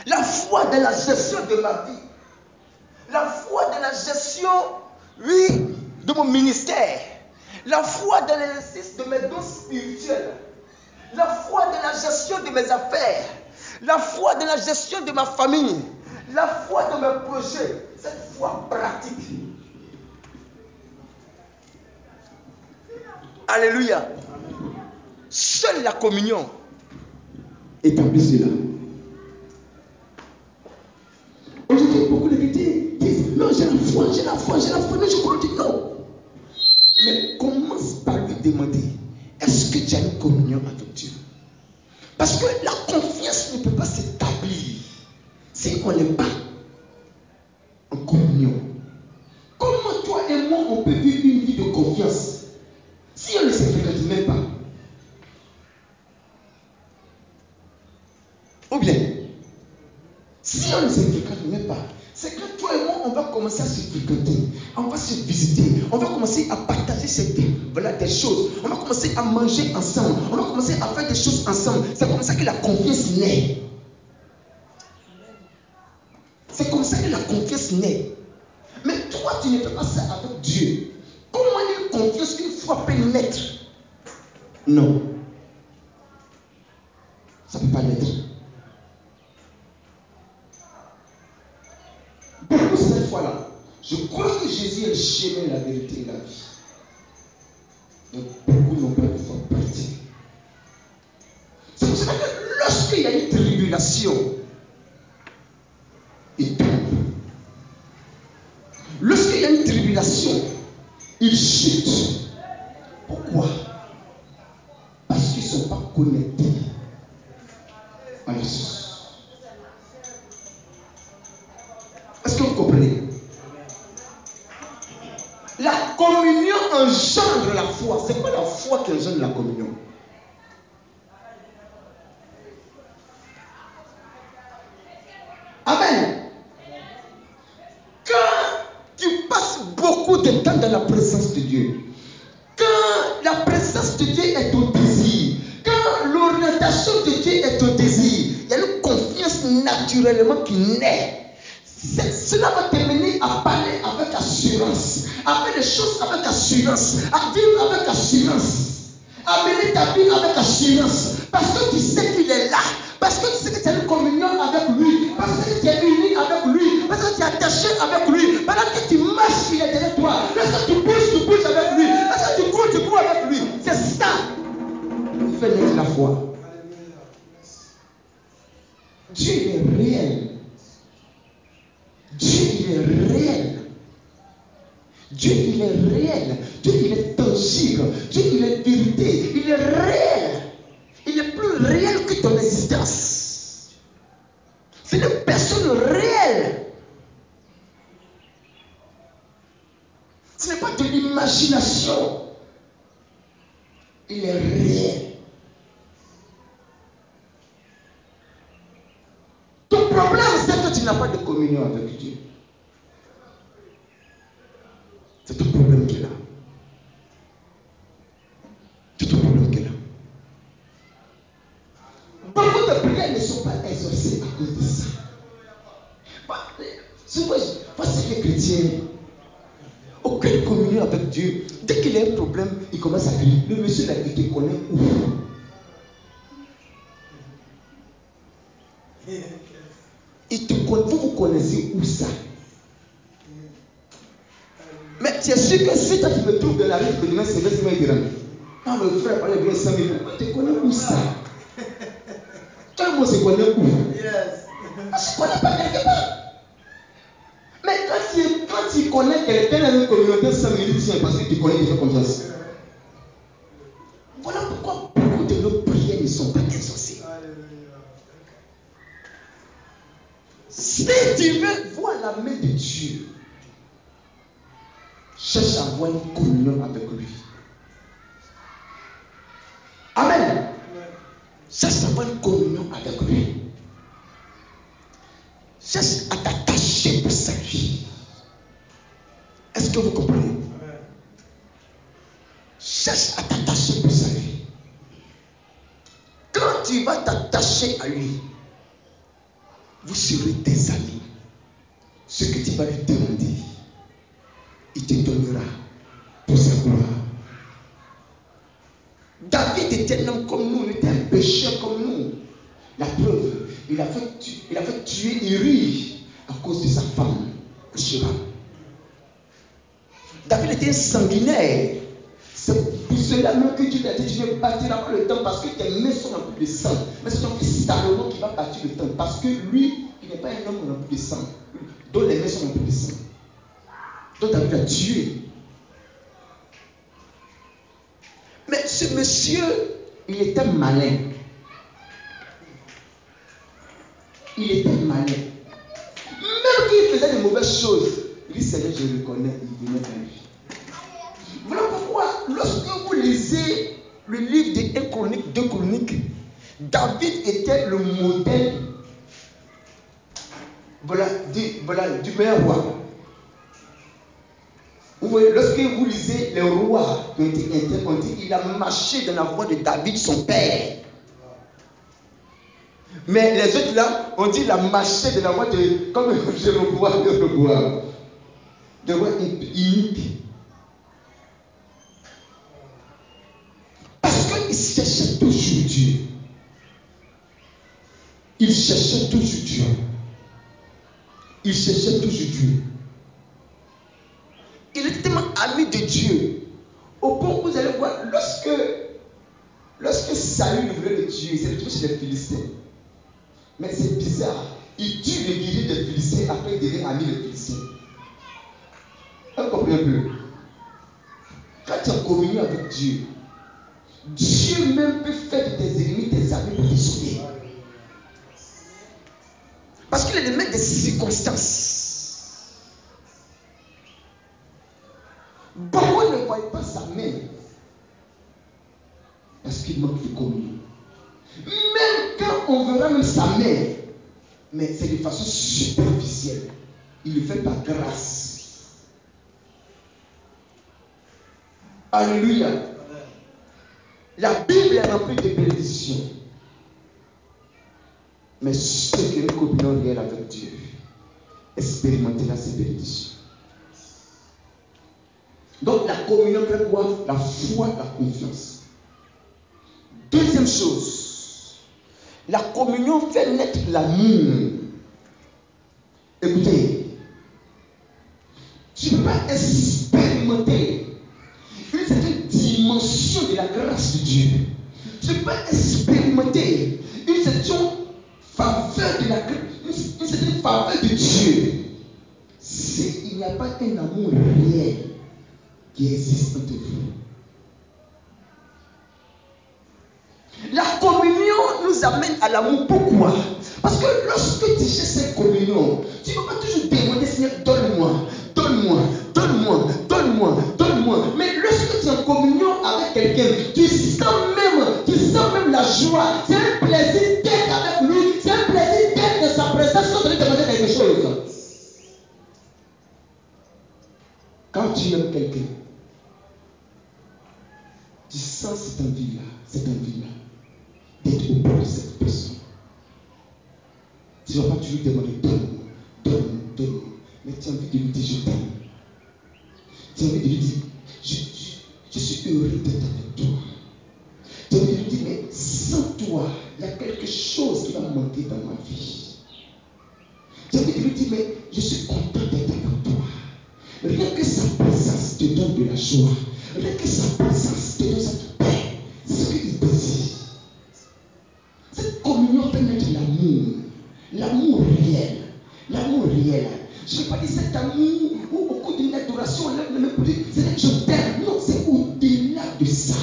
La foi dans la gestion de ma vie. La foi dans la gestion, oui, de mon ministère. La foi dans l'exercice de mes dons spirituels. La foi dans la gestion de mes affaires. La foi dans la gestion de ma famille. La foi dans mes projets. Cette foi pratique. Alléluia. Seule la communion établit cela. Aujourd'hui, beaucoup de chrétiens disent non, j'ai la foi, j'ai la foi, j'ai la foi. Non, je crois que non. Mais commence par lui demander est-ce que tu as une communion avec Dieu? Parce que la confiance ne peut pas s'établir si on n'est pas en communion. Comment toi et moi on peut vivre une vie de confiance si on ne se fréquente même pas? Ou bien, si on ne se fréquente même pas, c'est que toi et moi, on va commencer à se fréquenter, on va se visiter, on va commencer à partager des choses, on va commencer à manger ensemble, on va commencer à faire des choses ensemble. C'est comme ça que la confiance naît. C'est comme ça que la confiance naît. Mais toi, tu ne fais pas ça avec Dieu. Comment une confiance, une foi peut naître? Non. Ça ne peut pas naître. Beaucoup cette fois-là, je crois que Jésus est le chemin, la vérité et la vie. Donc beaucoup n'ont pas de foi pratique. C'est pour ça que lorsqu'il y a une tribulation, ils tombent. Lorsqu'il y a une tribulation, ils chutent. Pourquoi? Parce qu'ils ne sont pas connectés à la source. Est-ce que vous comprenez? La communion engendre la foi. C'est quoi la foi qui engendre la communion? Amen. Quand tu passes beaucoup de temps dans la présence de Dieu, quand la présence de Dieu est ton désir, quand l'orientation de Dieu est ton désir, il y a une confiance naturellement qui naît. Cela va te mener à parler avec assurance, à faire les choses avec assurance, à vivre avec assurance, à mener ta vie avec assurance, parce que tu sais qu'il est là, parce que tu sais que tu as une communion avec lui, parce que tu es uni avec lui, parce que tu es attaché avec lui, pendant que tu marches, il est derrière toi, parce que tu bouges avec lui, parce que tu cours avec lui. C'est ça qui fait naître la foi. Dieu est réel. Dieu il est réel. Dieu il est réel. Dieu il est tangible. Dieu il est vérité. Il est réel. Il est plus réel que ton existence. C'est une personne réelle. Ce n'est pas de l'imagination. Il est réel. Ton problème, c'est que tu n'as pas de communion avec Dieu. C'est ton problème qui est là. C'est ton problème qui est là. Beaucoup de prières ne sont pas exaucées à cause de ça. Souvent, Voici les chrétiens. Aucune communion avec Dieu. Dès qu'il a un problème, il commence à crier. Le monsieur là, il te connaît où? Il te connaît, vous connaissez où ça? Mais tu es sûr que si toi tu me trouves dans la rue, tu me dis, c'est vrai, c'est moi qui rentre. Ah, le frère, il vient 100 000 francs. Tu connais où ça? Tout le monde se connaît où? On ne se connaît pas quelque part. Mais quand tu connais quelqu'un dans une communauté 100 000, c'est parce que tu connais déjà confiance. Voilà pourquoi beaucoup de nos prières ne sont pas exaucées. Si tu veux voir la main de Dieu, cherche à avoir une communion avec lui. Amen. Cherche à avoir une communion avec lui. Cherche à t'attacher pour sa vie. Est-ce que vous comprenez? Cherche à t'attacher pour sa vie. Quand tu vas t'attacher à lui, vous serez des amis. Ce que tu vas lui demander, il te donnera pour sa gloire. David était un homme comme nous, il était un pécheur comme nous. La preuve, il a fait tuer Uri à cause de sa femme, Sheba. David était un sanguinaire. C'est pour cela même que Dieu t'a dit, tu ne bâtiras pas le temple parce que tes mains sont remplies de sang. Mais c'est ton fils Salomon qui va bâtir le temple parce que lui, il n'est pas un homme rempli de sang, dont les mains sont remplies de sang. Donc David l'a tué. Mais ce monsieur, il était malin. Il était malin. Même qu'il faisait de mauvaises choses, il dit, Seigneur, je le connais, il venait vers lui. Voilà pourquoi, lorsque vous lisez le livre des 1 Chronique, 2 Chroniques, David était le modèle du meilleur roi. Vous voyez, lorsque vous lisez les rois qui ont été interprétés, il a marché dans la voie de David, son père. Mais les autres là, on dit qu'il a marché dans la voie de, comme Jéroboam, de voie inique. Parce qu'il cherchait toujours Dieu. Il cherchait toujours Dieu. Il cherchait toujours Dieu. Il était tellement ami de Dieu. Au point où vous allez voir, lorsque Saül voulait le tuer, il s'est retrouvé chez les Philistins. Mais c'est bizarre. Il tue les guerriers des Philistins, après il devient ami des Philistins. Vous comprenez un peu? Quand tu es en communion avec Dieu, Dieu même peut faire de tes ennemis tes amis pour te sauver. Parce qu'il est le maître des circonstances. Beaucoup ne voient pas sa main parce qu'il manque de communion. Même quand on verra même sa main, mais c'est de façon superficielle. Il le fait par grâce. Alléluia. La Bible est remplie de bénédictions. Mais ceux qui ont une communion réelle avec Dieu, expérimentez-la ces bénédictions. Donc la communion fait quoi? La foi, la confiance. Deuxième chose, la communion fait naître l'amour. Écoutez, tu ne peux pas expérimenter une certaine dimension de la grâce de Dieu. Tu ne peux pas expérimenter une certaine faveur de la grâce, une certaine faveur de Dieu s'il n'y a pas un amour réel qui existe entre vous. La communion nous amène à l'amour. Pourquoi? Parce que lorsque tu cherches cette communion, tu ne peux pas toujours demander, Seigneur, donne-moi, donne-moi, donne-moi, donne-moi, donne-moi. Mais lorsque tu es en communion avec quelqu'un, tu sens même la joie. C'est un plaisir d'être avec lui, c'est un plaisir d'être dans sa présence sans te demander quelque chose. Quand tu aimes quelqu'un, tu sens cette envie-là, d'être au bord de cette personne. Tu ne vas pas toujours demander, donne-moi, donne-moi, donne-moi. Mais tu tu as envie de lui dire je t'aime. Tu as envie de lui dire je suis heureux d'être avec toi. Tu as envie de lui dire mais sans toi, il y a quelque chose qui va manquer dans ma vie. Tu as envie de lui dire mais je suis content d'être avec toi. Rien que sa présence te donne de la joie. Rien que sa présence te donne cette paix. C'est ce qu'il désire. Cette communion peut mettre l'amour. L'amour réel. L'amour réel. Je ne vais pas dire cet amour où au cours d'une adoration, on lève le même pour dire je t'aime. Non, c'est au-delà de ça.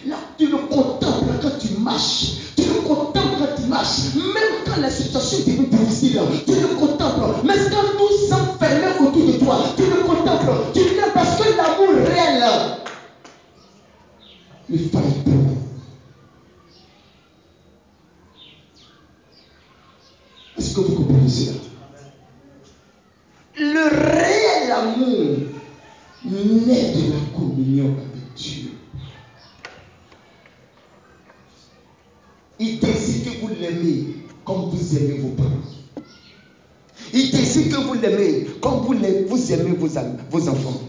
Là, tu le contemples quand tu marches. Tu le contemples quand tu marches. Même quand la situation devient difficile, tu le contemples. Mais quand tout s'enferme autour de toi, tu le contemples. Tu l'aimes parce que l'amour réel ne faille pas. Est-ce que vous comprenez cela? Le réel amour naît de la communion avec Dieu. Il désire que vous l'aimez comme vous aimez vos parents. Il désire que vous l'aimez comme vous aimez vos enfants.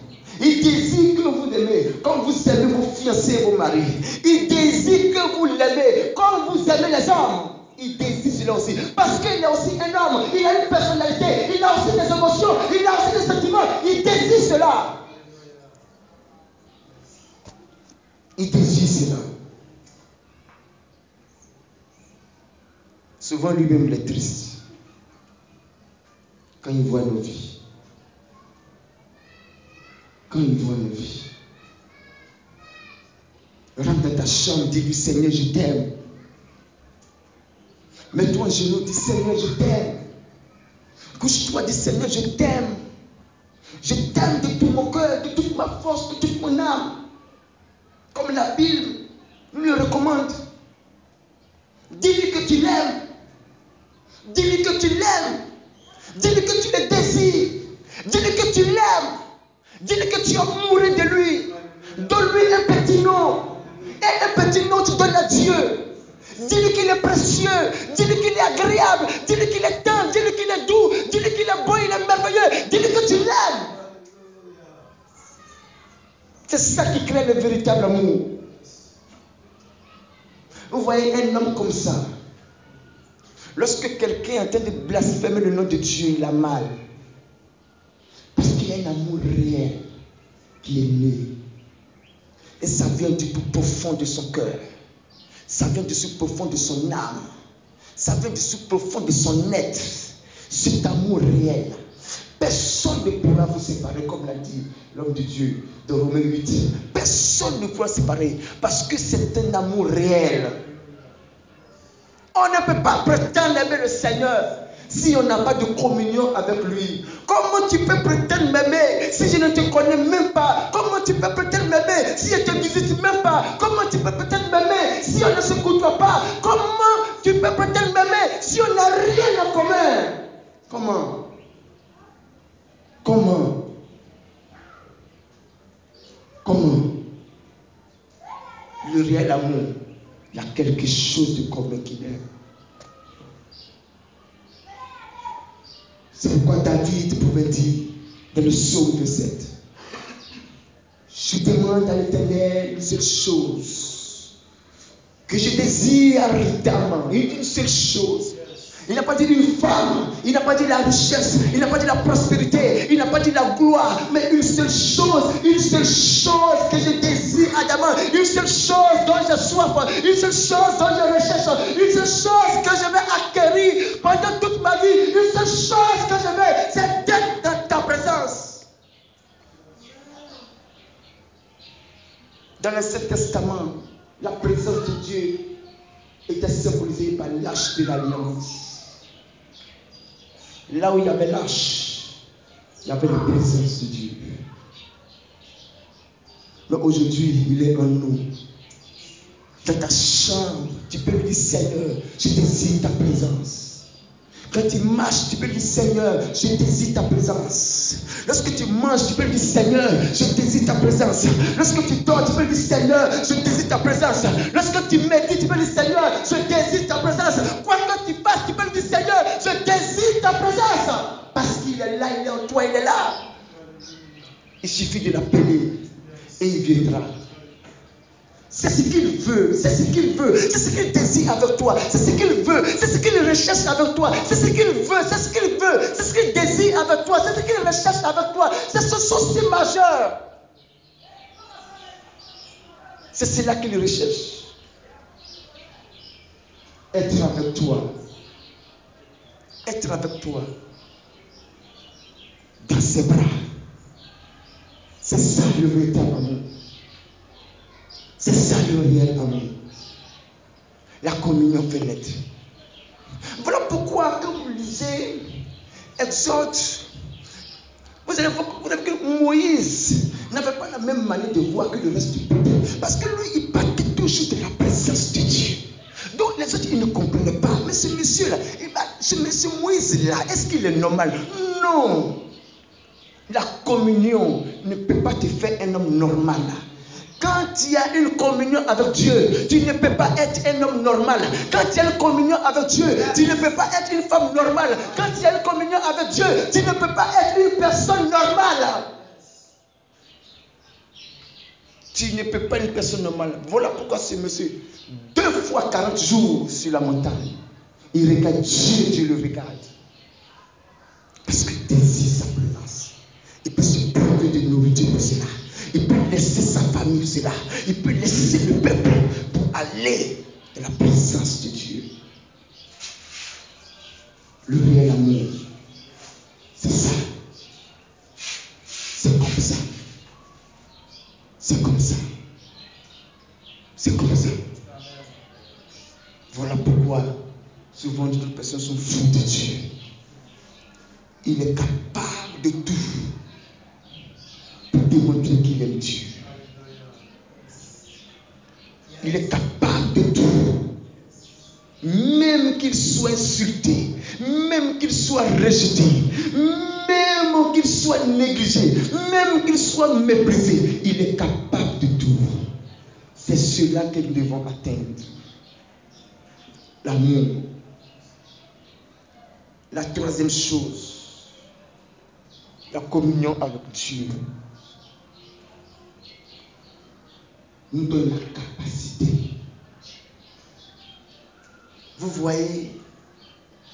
Il désire que vous l'aimez comme vous aimez vos fiancés et vos maris. Il désire que vous l'aimez comme vous aimez les hommes. Il désire cela aussi. Parce qu'il est aussi un homme. Il a une personnalité. Il a aussi des émotions. Il a aussi des sentiments. Il désire cela. Il désire cela. Souvent lui-même il est triste quand il voit nos vies. Quand il voit nos vies. Rentre dans ta chambre, dis-lui Seigneur, je t'aime. Mets-toi en genoux, dis Seigneur, je t'aime. Couche-toi, dis Seigneur, je t'aime. Je t'aime de tout mon cœur, de toute ma force, de toute mon âme. Comme la Bible nous le recommande. Dis-lui que tu l'aimes. Dis-lui que tu l'aimes. Dis-lui que tu le désires. Dis-lui que tu l'aimes. Dis-lui que tu as mouru de lui. Donne-lui un petit nom. Et un petit nom tu donnes à Dieu. Dis-lui qu'il est précieux. Dis-lui qu'il est agréable. Dis-lui qu'il est tendre. Dis-lui qu'il est doux. Dis-lui qu'il est beau, il est merveilleux. Dis-lui que tu l'aimes. C'est ça qui crée le véritable amour. Vous voyez un homme comme ça. Lorsque quelqu'un est en train de blasphémer le nom de Dieu, il a mal. Parce qu'il y a un amour réel qui est né. Et ça vient du plus profond de son cœur. Ça vient du plus profond de son âme. Ça vient du plus profond de son être. Cet amour réel. Personne ne pourra vous séparer, comme l'a dit l'homme de Dieu de Romains 8. Personne ne pourra séparer. Parce que c'est un amour réel. On ne peut pas prétendre aimer le Seigneur si on n'a pas de communion avec lui. Comment tu peux prétendre m'aimer si je ne te connais même pas? Comment tu peux prétendre m'aimer si je ne te visite même pas? Comment tu peux prétendre m'aimer si on ne se côtoie pas? Comment tu peux prétendre m'aimer si on n'a rien en commun? Comment? Comment? Comment? Le réel amour, il y a quelque chose de commun qu'il aime. C'est pourquoi David pouvait dire dans le psaume 27, je demande à l'Éternel une seule chose que je désire ardemment, une seule chose. Il n'a pas dit une femme, il n'a pas dit la richesse, il n'a pas dit la prospérité, il n'a pas dit la gloire, mais une seule chose que je désire ardemment, une seule chose dont j'ai soif, une seule chose dont je recherche, une seule chose que je vais acquérir pendant toute ma vie, une seule chose que je veux, c'est d'être dans ta présence. Dans l'Ancien Testament, la présence de Dieu était symbolisée par l'arche de l'alliance. Là où il y avait l'arche, il y avait la présence de Dieu. Mais aujourd'hui, il est en nous. Dans ta chambre, tu peux lui dire Seigneur, je désire ta présence. Quand tu marches, tu peux dire Seigneur, je désire ta présence. Lorsque tu manges, tu peux dire Seigneur, je désire ta présence. Lorsque tu dors, tu peux dire Seigneur, je désire ta présence. Lorsque tu médites, tu peux dire Seigneur, je désire ta présence. Quoi que tu fasses, tu peux dire Seigneur, je désire ta présence. Parce qu'il est là, il est en toi, il est là. Il suffit de l'appeler et il viendra. C'est ce qu'il veut, c'est ce qu'il veut, c'est ce qu'il désire avec toi, c'est ce qu'il veut, c'est ce qu'il recherche avec toi, c'est ce qu'il veut, c'est ce qu'il veut, c'est ce qu'il désire avec toi, c'est ce qu'il recherche avec toi. C'est ce souci majeur. C'est cela qu'il recherche. Être avec toi. Être avec toi. Dans ses bras. C'est ça le véritable amour. C'est ça le réel amour. La communion fait naître. Voilà pourquoi quand vous lisez Exode, vous allez voir que Moïse n'avait pas la même manière de voir que le reste du peuple. Parce que lui, il partait toujours de la présence de Dieu. Donc les autres, ils ne comprenaient pas. Mais ce monsieur-là, ce monsieur Moïse-là, est-ce qu'il est normal? Non. La communion ne peut pas te faire un homme normal. Quand il y a une communion avec Dieu, tu ne peux pas être un homme normal. Quand il y a une communion avec Dieu, tu ne peux pas être une femme normale. Quand il y a une communion avec Dieu, tu ne peux pas être une personne normale. Tu ne peux pas être une personne normale. Voilà pourquoi ce monsieur, 2 fois 40 jours sur la montagne, il regarde Dieu, Dieu le regarde. Parce qu'il désire sa présence. Il peut se priver de nourriture pour cela. Il peut laisser sa famille pour cela. Il peut laisser le peuple pour aller dans la présence de Dieu. Le réel amour, c'est ça. C'est comme ça. C'est comme ça. C'est comme ça. Voilà pourquoi souvent d'autres personnes sont fous de Dieu. Il est capable de tout pour démontrer qu'il aime Dieu. Il est capable de tout. Même qu'il soit insulté, même qu'il soit rejeté, même qu'il soit négligé, même qu'il soit méprisé, il est capable de tout. C'est cela que nous devons atteindre. L'amour. La troisième chose, la communion avec Dieu nous donne la capacité. Vous voyez,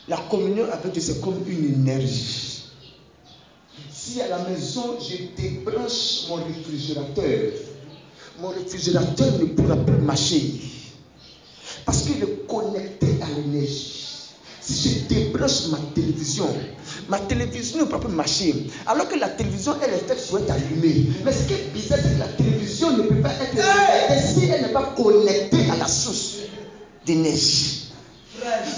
la communion avec Dieu, c'est comme une énergie. Si à la maison, je débranche mon réfrigérateur ne pourra plus marcher. Parce qu'il est connecté à l'énergie. Si je débranche ma télévision ne peut plus marcher. Alors que la télévision, elle est faite pour être allumée. Mais ce qui est bizarre, c'est que la télévision ne peut pas être regardée si elle n'est pas connectée à la source d'énergie.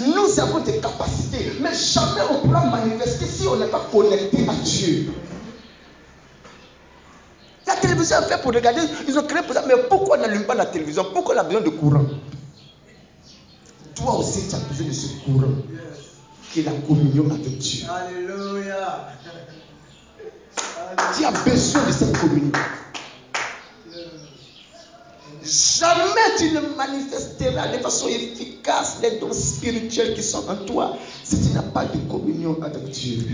Nous avons des capacités, mais jamais on pourra manifester si on n'est pas connecté à Dieu. La télévision est faite pour regarder, ils ont créé pour ça, mais pourquoi on n'allume pas la télévision? Pourquoi on a besoin de courant? Toi aussi, tu as besoin de ce courant, qui est la communion avec Dieu. Alléluia. Tu as besoin de cette communion. Jamais tu ne manifesteras de façon efficace les dons spirituels qui sont en toi si tu n'as pas de communion avec Dieu.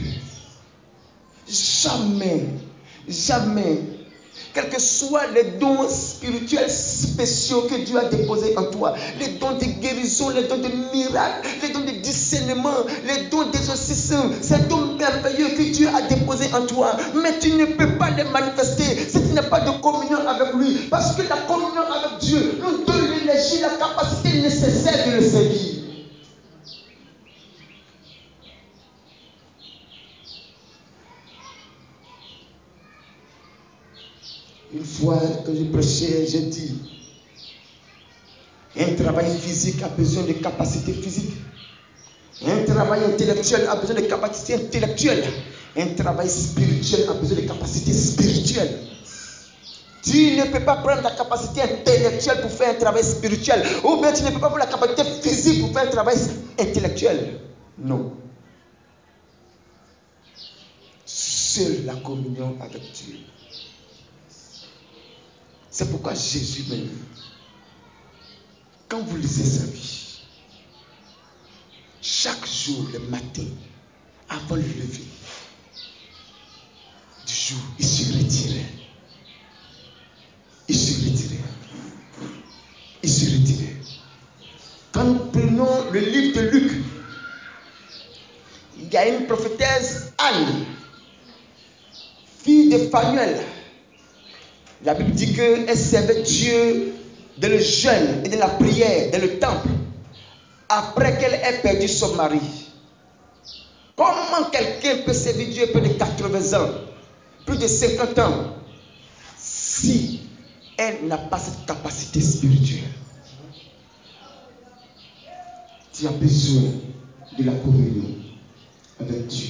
Jamais, jamais, quels que soient les dons spirituels spéciaux que Dieu a déposés en toi, les dons de guérison, les dons de miracles, les dons de discernement, les dons d'exorcisme, ces dons merveilleux que Dieu a déposés en toi, mais tu ne peux pas les manifester si tu n'as pas de communion avec lui, parce que la communion avec Dieu nous donne l'énergie, la capacité nécessaire de le servir. Une fois que je prêchais, j'ai dit, un travail physique a besoin de capacités physiques. Un travail intellectuel a besoin de capacités intellectuelles. Un travail spirituel a besoin de capacités spirituelles. Tu ne peux pas prendre la capacité intellectuelle pour faire un travail spirituel. Ou bien tu ne peux pas prendre la capacité physique pour faire un travail intellectuel. Non. Seule la communion avec Dieu. C'est pourquoi Jésus même, quand vous lisez sa vie, chaque jour, le matin, avant le lever, toujours, il se retirait. Il se retirait. Il se retirait. Quand nous prenons le livre de Luc, il y a une prophétesse Anne, fille de Phanuel. La Bible dit qu'elle servait Dieu dans le jeûne et dans la prière, dans le temple, après qu'elle ait perdu son mari. Comment quelqu'un peut servir Dieu plus de 80 ans, plus de 50 ans, si elle n'a pas cette capacité spirituelle? Tu as besoin de la communion avec Dieu.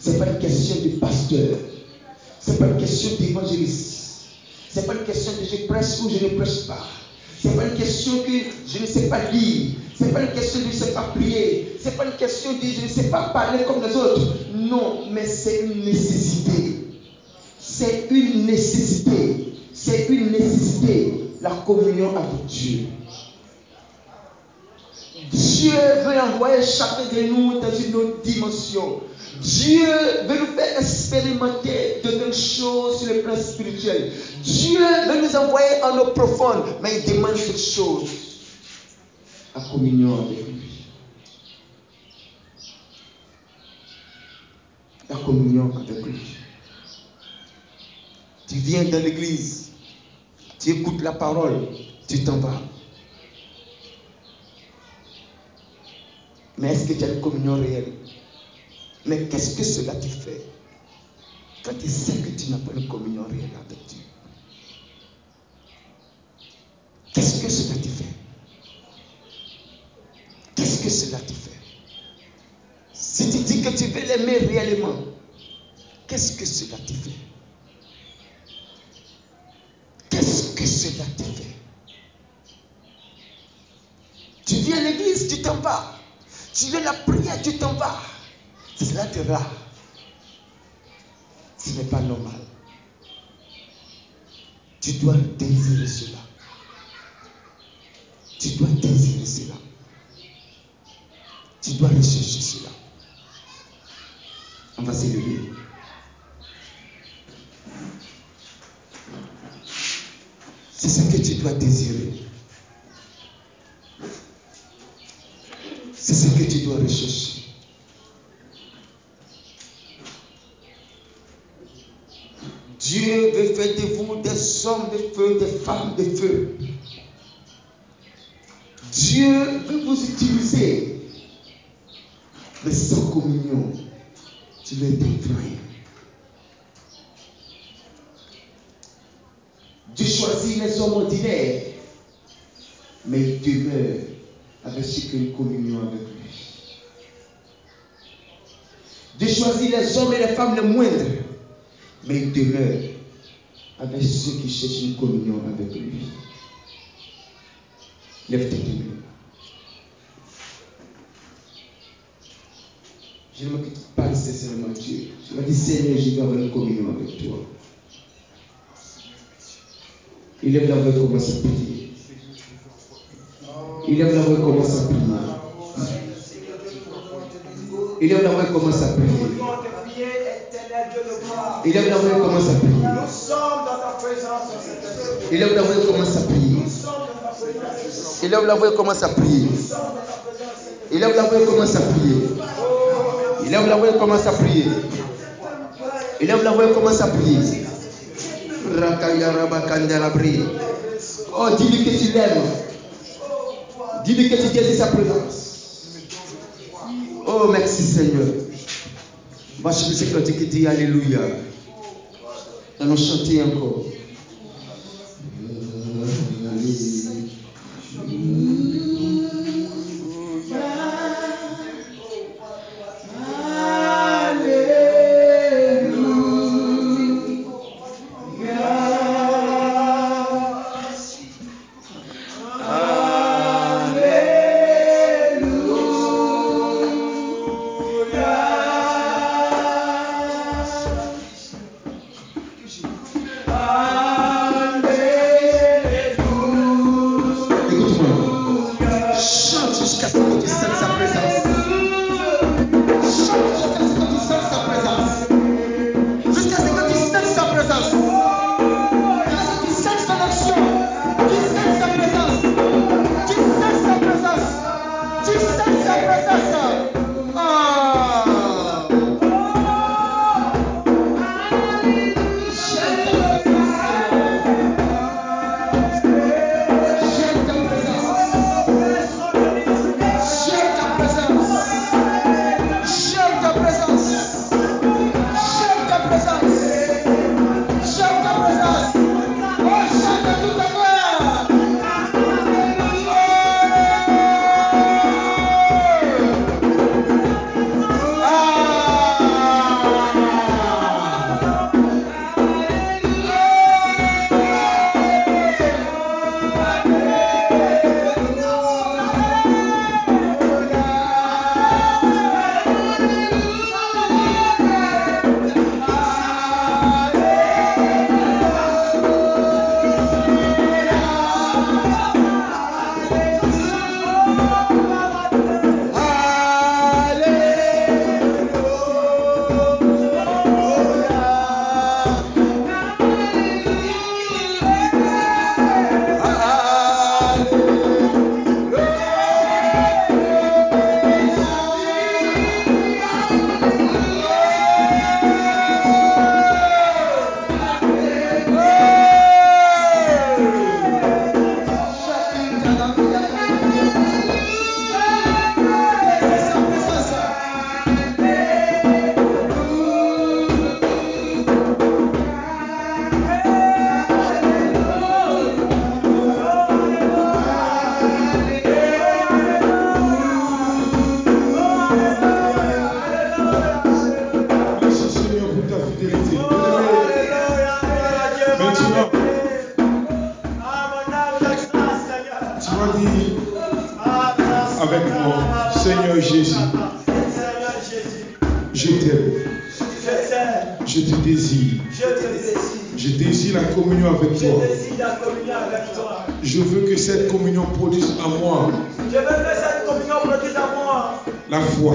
Ce n'est pas une question de pasteur. Ce n'est pas une question d'évangéliste. Ce n'est pas une question de je prêche ou je ne prêche pas. Ce n'est pas une question que je ne sais pas lire. Ce n'est pas une question de je ne sais pas prier. Ce n'est pas une question de je ne sais pas parler comme les autres. Non, mais c'est une nécessité. C'est une nécessité. C'est une nécessité. La communion avec Dieu. Dieu veut envoyer chacun de nous dans une autre dimension. Dieu veut nous faire expérimenter de grandes choses sur le plan spirituel. Dieu veut nous envoyer en eau profonde, mais il demande cette chose: la communion avec lui. La communion avec lui. Tu viens dans l'église, tu écoutes la parole, tu t'en vas. Mais est-ce que tu as une communion réelle? Mais qu'est-ce que cela te fait quand tu sais que tu n'as pas une communion réelle avec Dieu? Qu'est-ce que cela te fait? Qu'est-ce que cela te fait? Si tu dis que tu veux l'aimer réellement, qu'est-ce que cela te fait? Qu'est-ce que cela te fait? Tu viens à l'église, tu t'en vas. Tu viens à la prière, tu t'en vas. Cela te rare. Ce n'est pas normal. Tu dois désirer cela. Tu dois désirer cela. Tu dois rechercher cela. On va se lever. C'est ce que tu dois désirer. C'est ce que tu dois rechercher. Dieu veut faire de vous des hommes de feu, des femmes de feu. Dieu veut vous utiliser. Mais sans communion, tu ne t'es rien. Dieu choisit les hommes ordinaires, mais il demeure avec ceux qui ont une communion avec lui. Dieu choisit les hommes et les femmes les moindres, mais il demeure avec ceux qui cherchent une communion avec lui. Lève tes mains. Je ne me parle sincèrement Dieu. Je me dis, Seigneur, je veux avoir une communion avec toi. Il lève la voix et commence à prier. Il lève la voix et commence à prier. Il lève la voix et commence à prier. Il lève la voix et commence à prier. Nous sommes dans ta présence. Il lève la voix et commence à prier. Il lève la voix et commence à prier. Il lève la voix et commence à prier. Il lève la voix et commence à prier. Il lève la voix et commence à prier. Oh, dis-lui que tu l'aimes. Dis-lui que tu désires sa présence. Oh, merci Seigneur. Moi, je sais que tu dis Alléluia. Allons chanter encore. Alléluia. fidélité. Maintenant, tu vas dire avec moi, Seigneur Jésus, je t'aime, je te désire, je désire la communion avec toi. Je veux que cette communion produise en moi la foi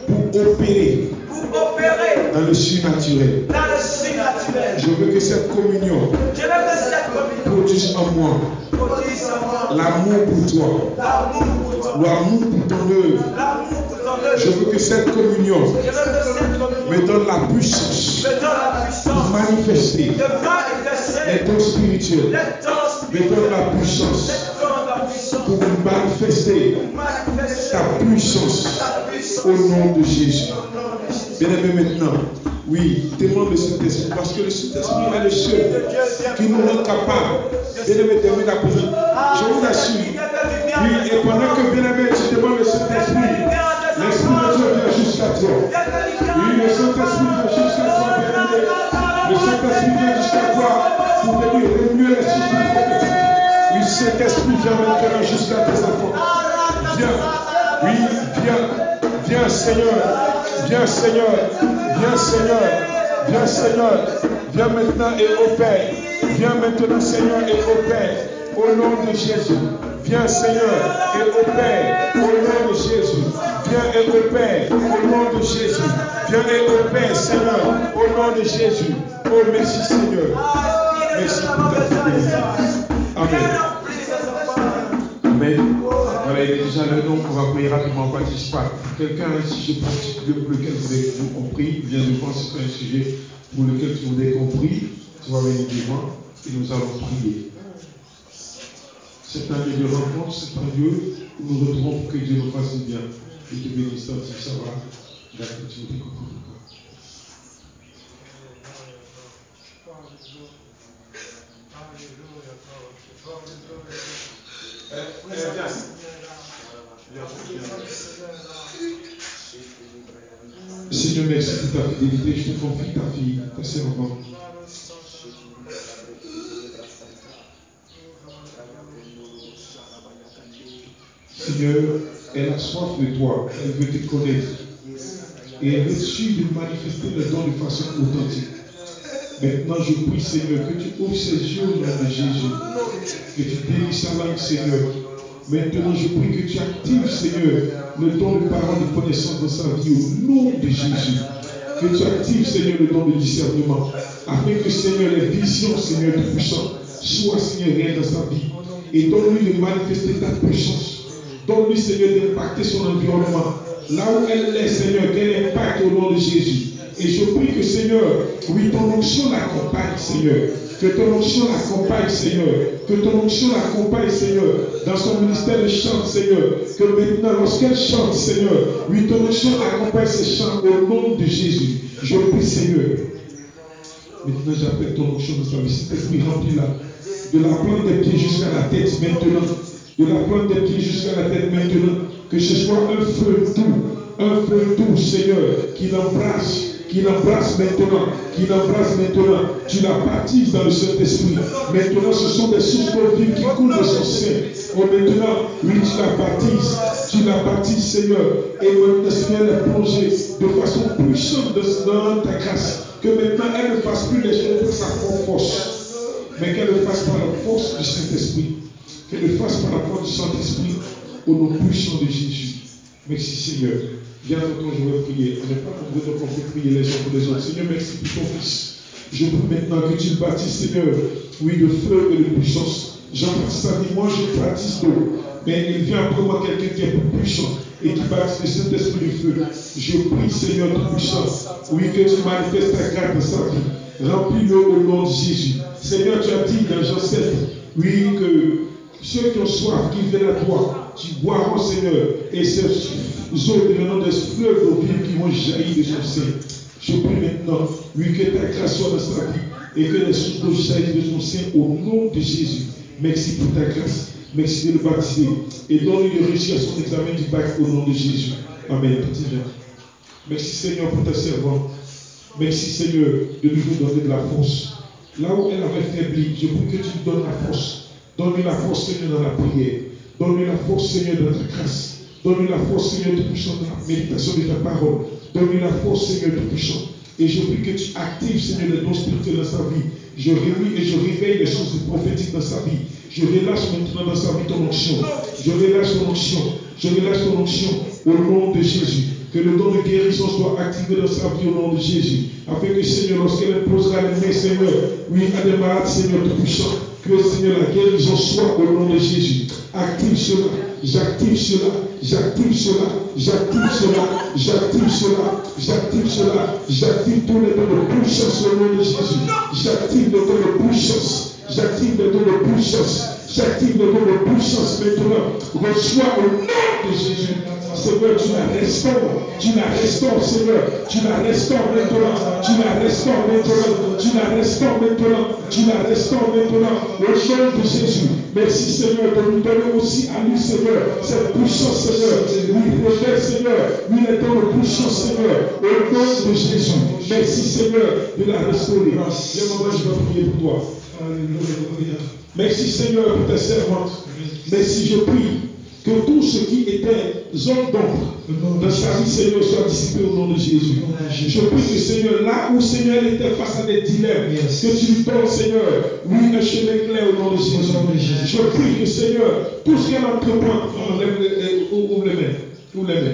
pour opérer dans le surnaturel. Je veux que cette communion produise en moi l'amour pour toi, l'amour pour ton œuvre. Je veux que cette communion me donne la puissance pour manifester les dons spirituels. Me donne la puissance pour manifester ta puissance au nom de Jésus. Bien-aimé, maintenant, oui, demande le Saint-Esprit, parce que le Saint-Esprit est le seul qui nous rend capable, bien-aimé, d'aimer la position. Je vous assure, oui, et pendant que, bien-aimé, tu demandes le Saint-Esprit, l'Esprit de Dieu vient jusqu'à toi. Oui, le Saint-Esprit vient jusqu'à toi, bien-aimé. Le Saint-Esprit vient jusqu'à toi pour venir remuer l'esprit prophétique. Oui, Saint-Esprit vient maintenant jusqu'à tes enfants. Viens, oui, viens, Seigneur. Viens, Seigneur. Viens, Seigneur. Viens, Seigneur. Viens maintenant et opère. Viens maintenant, Seigneur, et opère. Au nom de Jésus. Viens, Seigneur, et opère. Au nom de Jésus. Viens et opère. Au nom de Jésus. Viens et opère, Seigneur. Au nom de Jésus. Oh, merci, Seigneur. Merci pour ta fidélité. Amen. Amen. Voilà, il est déjà le nom qu'on va prier rapidement. Participe pas. Quelqu'un a un sujet particulier pour lequel vous voulez qu'on prie, vient de voir c'est un sujet pour lequel tu voulais qu'on prie. Tu vas venir devant et nous allons prier. C'est un lieu de rencontre, c'est un lieu où nous retrouvons pour que Dieu nous fasse du bien. Et te bénisse, si ça va. D'accord, tu veux t'écouter. Seigneur, merci pour ta fidélité. Je te confie ta fille, ta servante. Seigneur, elle a soif de toi. Elle veut te connaître. Et elle veut suivre de manifester le don de façon authentique. Maintenant, je prie, Seigneur, que tu ouvres ses yeux au nom de Jésus. Que tu guéris sa langue, Seigneur. Maintenant, je prie que tu actives, Seigneur, le don de parole de connaissance dans sa vie au nom de Jésus. Que tu actives, Seigneur, le don de discernement. Afin que, Seigneur, les visions, Seigneur, tout puissant, soient, Seigneur, réelles dans sa vie. Et donne-lui de manifester ta puissance. Donne-lui, Seigneur, d'impacter son environnement. Là où elle est, Seigneur, qu'elle impacte au nom de Jésus. Et je prie que, Seigneur, oui, ton onction l'accompagne, Seigneur. Que ton onction l'accompagne, Seigneur. Que ton onction l'accompagne, Seigneur, dans son ministère de chant, Seigneur. Que maintenant, lorsqu'elle chante, Seigneur, oui, ton onction accompagne ses chants au nom de Jésus. Je prie, Seigneur. Maintenant, j'appelle ton onction dans sa vie. Cet esprit rempli-la. De la plante des pieds jusqu'à la tête maintenant. De la plante des pieds jusqu'à la tête maintenant. Que ce soit un feu doux, Seigneur, qui l'embrasse maintenant, tu la baptises dans le Saint-Esprit. Maintenant, ce sont des sources d'eau vive qui coulent de son sein. Oh, maintenant, oui, tu la baptises, Seigneur, et maintenant, Seigneur, elle est plongée de façon puissante dans ta grâce. Que maintenant, elle ne fasse plus les choses par sa propre force, mais qu'elle le fasse par la force du Saint-Esprit. Qu'elle le fasse par la force du Saint-Esprit, au nom puissant de Jésus. Merci, Seigneur. Viens maintenant, je vais prier. On n'est pas nombreux, donc on peut prier les uns pour les autres. Seigneur, merci pour ton Fils. Je prie maintenant que tu le baptises, Seigneur, oui, de feu et de puissance. Jean-Baptiste a dit, moi je baptise d'eau, mais il vient après moi quelqu'un qui est plus puissant et qui baptise le Saint-Esprit du feu. Je prie, Seigneur, de puissance, oui, que tu manifestes ta grâce dans sa vie. Remplis-le au nom de Jésus. Seigneur, tu as dit dans Jean 7, oui, que ceux qui ont soif, qui viennent à toi, tu boiront, Seigneur, et ces eaux devenant des fleuves d'eau vive qui vont jaillir de son sein. Je prie maintenant, oui, que ta grâce soit dans sa vie et que les sources d'eau jaillissent de son sein au nom de Jésus. Merci pour ta grâce. Merci de le baptiser. Et donne-lui de réussir à son examen du bac au nom de Jésus. Amen. Merci Seigneur pour ta servante. Merci Seigneur de nous donner de la force. Là où elle avait faibli, je prie que tu lui donnes la force. Donne-lui la force Seigneur dans la prière. Donne-lui la force Seigneur dans ta grâce. Donne-lui la force Seigneur de puissant dans la méditation de ta parole. Donne-lui la force Seigneur de puissant. Et je prie que tu actives Seigneur les dons spirituels dans sa vie. Je réunis et je réveille les choses prophétiques dans sa vie. Je relâche maintenant dans sa vie ton onction. Je relâche ton onction. Je relâche ton onction au nom de Jésus. Que le don de guérison soit activé dans sa vie au nom de Jésus. Afin que Seigneur, lorsqu'elle posera les mains, Seigneur, oui, à des malades, Seigneur tout puissant, que Seigneur, la guérison soit au nom de Jésus. Active cela. J'active cela, j'active cela, j'active cela, j'active cela, j'active cela, j'active tous les dons de puissance au nom de Jésus. J'active les dons de puissance, j'active les dons de puissance, j'active les dons de puissance maintenant. Reçois au nom de Jésus. Seigneur, tu la restaures, Seigneur, tu la restaures maintenant, tu la restaures maintenant, tu la restaures maintenant, tu la restaures maintenant, au nom de Jésus. Merci Seigneur de nous donner aussi à lui, Seigneur, cette puissance, Seigneur, lui révèle, Seigneur, lui les dons de puissance, Seigneur, au nom de Jésus. Merci Seigneur de la restaurer. Viens maman, je vais prier pour toi. Merci Seigneur pour ta servante. Merci, je prie que tout ce qui était zone d'ombre dans sa vie, Seigneur, soit dissipé au nom de Jésus. Je prie que Seigneur, là où Seigneur elle était face à des dilemmes, que tu lui donnes, Seigneur, oui, un chemin clair au nom de Jésus. Je prie que Seigneur, tout ce qu'elle entreprend, ouvre les mains.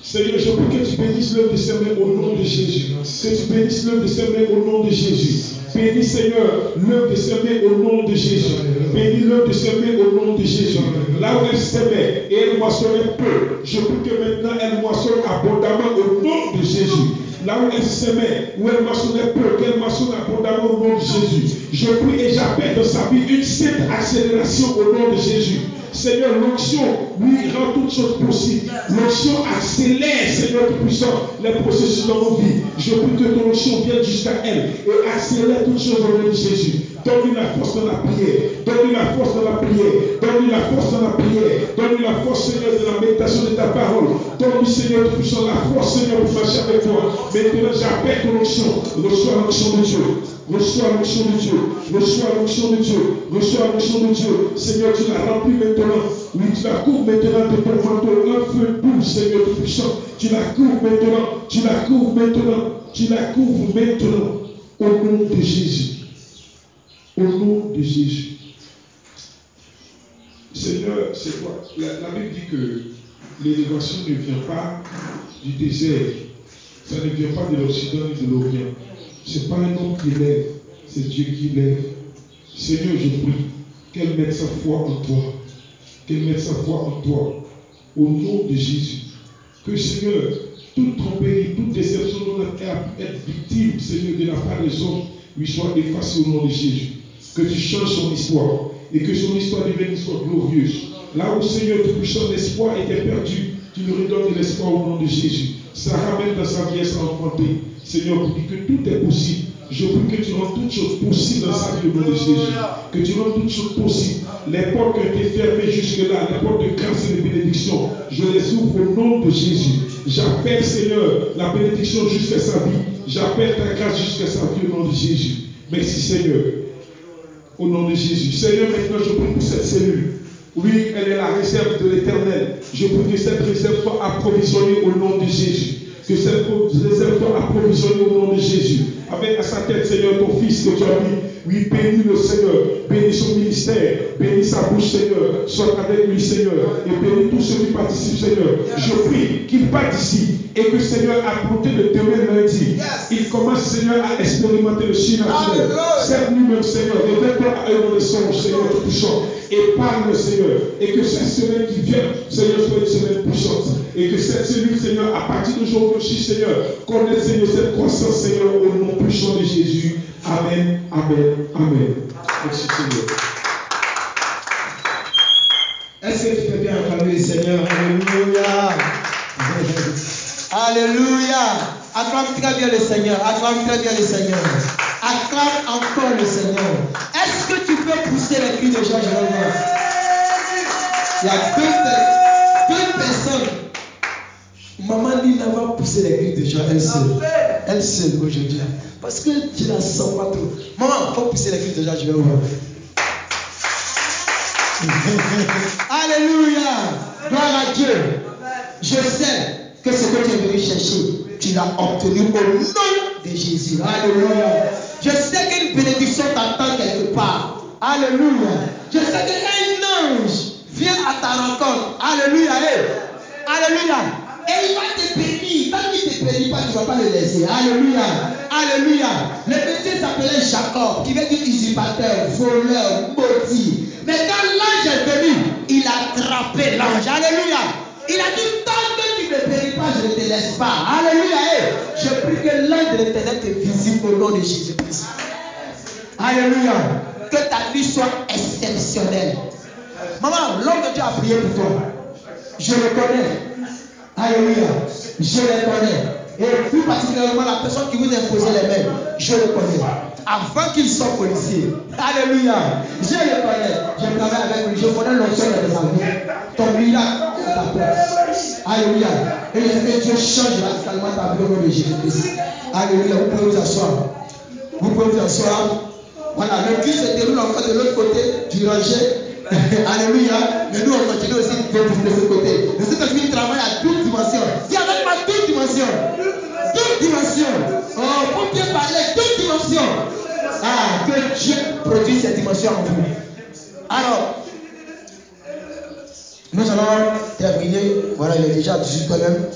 Seigneur, je prie que tu bénisses l'œuvre de ses mains au nom de Jésus. Que tu bénisses l'œuvre de ses mains au nom de Jésus. Bénis, Seigneur, l'œuvre de ses mains au nom de Jésus. Bénis l'œuvre de ses mains au nom de Jésus. Là où elle s'aimait et elle moissonnait peu, je prie que maintenant elle moissonne abondamment au nom de Jésus. Là où elle s'aimait, où elle moissonnait peu, qu'elle moissonne abondamment au nom de Jésus. Je prie et j'appelle dans sa vie une cette accélération au nom de Jésus. Seigneur, l'onction, oui, rend toutes choses possibles. L'onction accélère, Seigneur Tout-Puissant, les processus dans nos vies. Je prie que ton onction vienne jusqu'à elle et accélère toutes choses au nom de Jésus. Donne-lui la force dans la prière. Donne-lui la force dans la prière. Donne-lui la force dans la prière. Donne-lui la force, Seigneur, de la méditation de ta parole. Donne-lui, Seigneur Tout-Puissant, la force, Seigneur, pour marcher avec toi. Maintenant, j'appelle ton onction. Reçois l'onction de Dieu. Reçois l'onction de Dieu. Reçois l'onction de Dieu. Reçois l'onction de Dieu. Seigneur, tu l'as rempli maintenant. Oui, tu la couvres maintenant de ton manteau. Un feu doux, Seigneur Tout-Puissant. Tu la couvres maintenant. Tu la couvres maintenant. Tu la couvres maintenant. Au nom de Jésus. Au nom de Jésus. Seigneur, c'est quoi? La Bible dit que l'élévation ne vient pas du désert. Ça ne vient pas de l'Occident ni de l'Orient. Ce n'est pas un homme qui lève, c'est Dieu qui lève. Seigneur, je prie qu'elle mette sa foi en toi. Qu'elle mette sa foi en toi. Au nom de Jésus. Que Seigneur, toute tromperie, toute déception dont elle a pu être victime, Seigneur, de la part des hommes, lui soit effacée au nom de Jésus. Que tu changes son histoire et que son histoire devienne une histoire glorieuse. Là où, Seigneur, tout-puissant, l'espoir était perdu, tu lui redonnes de l'espoir au nom de Jésus. Ça ramène dans sa vieillesse enfantée. Seigneur, pour dire que tout est possible. Je prie que tu rends toutes choses possibles dans sa vie au nom de Jésus. Que tu rends toutes choses possibles. Les portes qui ont été fermées jusque-là, les portes de grâce et de bénédiction, je les ouvre au nom de Jésus. J'appelle, Seigneur, la bénédiction jusqu'à sa vie. J'appelle ta grâce jusqu'à sa vie au nom de Jésus. Merci, Seigneur. Au nom de Jésus. Seigneur, maintenant je prie pour cette cellule. Oui, elle est la réserve de l'Éternel. Je prie que cette réserve soit approvisionnée au nom de Jésus. Que cette réserve soit approvisionnée au nom de Jésus. Avec à sa tête, Seigneur, ton fils que tu as mis. Oui, bénis le Seigneur. Bénis son ministère. Bénis sa bouche, Seigneur. Sois avec lui, Seigneur. Et bénis tous ceux qui participent, Seigneur. Je prie qu'il parte ici. Et que, Seigneur, à compter de demain lundi, il commence, Seigneur, à expérimenter le surnaturel. Cette nuit même, Seigneur, révèle-toi à eux dans le songe, Seigneur, tout puissant. Et parle, Seigneur. Et que cette semaine qui vient, Seigneur, soit une semaine puissante. Et que cette cellule, Seigneur, à partir d'aujourd'hui aussi, Seigneur, connaisse, Seigneur, cette croissance, Seigneur, au nom puissant de Jésus. Amen, amen, amen. Merci, Seigneur. Est-ce que tu peux bien acclamer le Seigneur? Alléluia. Alléluia. Acclame très bien le Seigneur. Acclame très bien le Seigneur. Acclame encore le Seigneur. Est-ce que tu peux pousser les cris de joie? Il y a deux personnes. Maman Lina va pousser les cris de joie elle seule. Elle seule aujourd'hui. Parce que tu la sens pas trop. Maman, il faut pousser les filles déjà, je vais ouvrir. Alléluia. Gloire à Dieu. Je sais que ce que tu es venu chercher, tu l'as obtenu au nom de Jésus. Alléluia. Je sais qu'une bénédiction t'attend quelque part. Alléluia. Je sais qu'un ange vient à ta rencontre. Alléluia. Alléluia. Et il va te bénir. Tant qu'il ne te bénit pas, tu ne vas pas le laisser. Alléluia. Alléluia. Le monsieur s'appelait Jacob, qui veut dire usurpateur, voleur, maudit. Mais quand l'ange est venu, il a attrapé l'ange. Alléluia. Il a dit, tant que tu ne me bénis pas, je ne te laisse pas. Alléluia. Je prie que l'ange de l'éternel te visite au nom de Jésus-Christ. Alléluia. Que ta vie soit exceptionnelle. Maman, l'homme de Dieu a prié pour toi. Je le connais. Alléluia. Je le connais. Et plus particulièrement la personne qui vous imposait les mains. Je le connais. Avant qu'il soit policier. Alléluia. Je le connais. Je travaille avec lui. Je connais l'onction de mes amis. Ton miracle est ta porte. Alléluia. Et je sais que Dieu change radicalement ta vie au nom de Jésus-Christ. Alléluia. Vous pouvez vous asseoir. Vous pouvez vous asseoir. Voilà. Le culte se déroule encore de l'autre côté du rangé. Alléluia. Mais nous on continue aussi de ce côté. De cette vie travaille à 12 dimensions. Dis avec moi 12 dimensions. 12 dimensions. Oh, pour bien parler, 12 dimensions. Ah, que Dieu produise ces dimensions en vous. Alors, nous allons terminer. Voilà, il est déjà 18 quand même.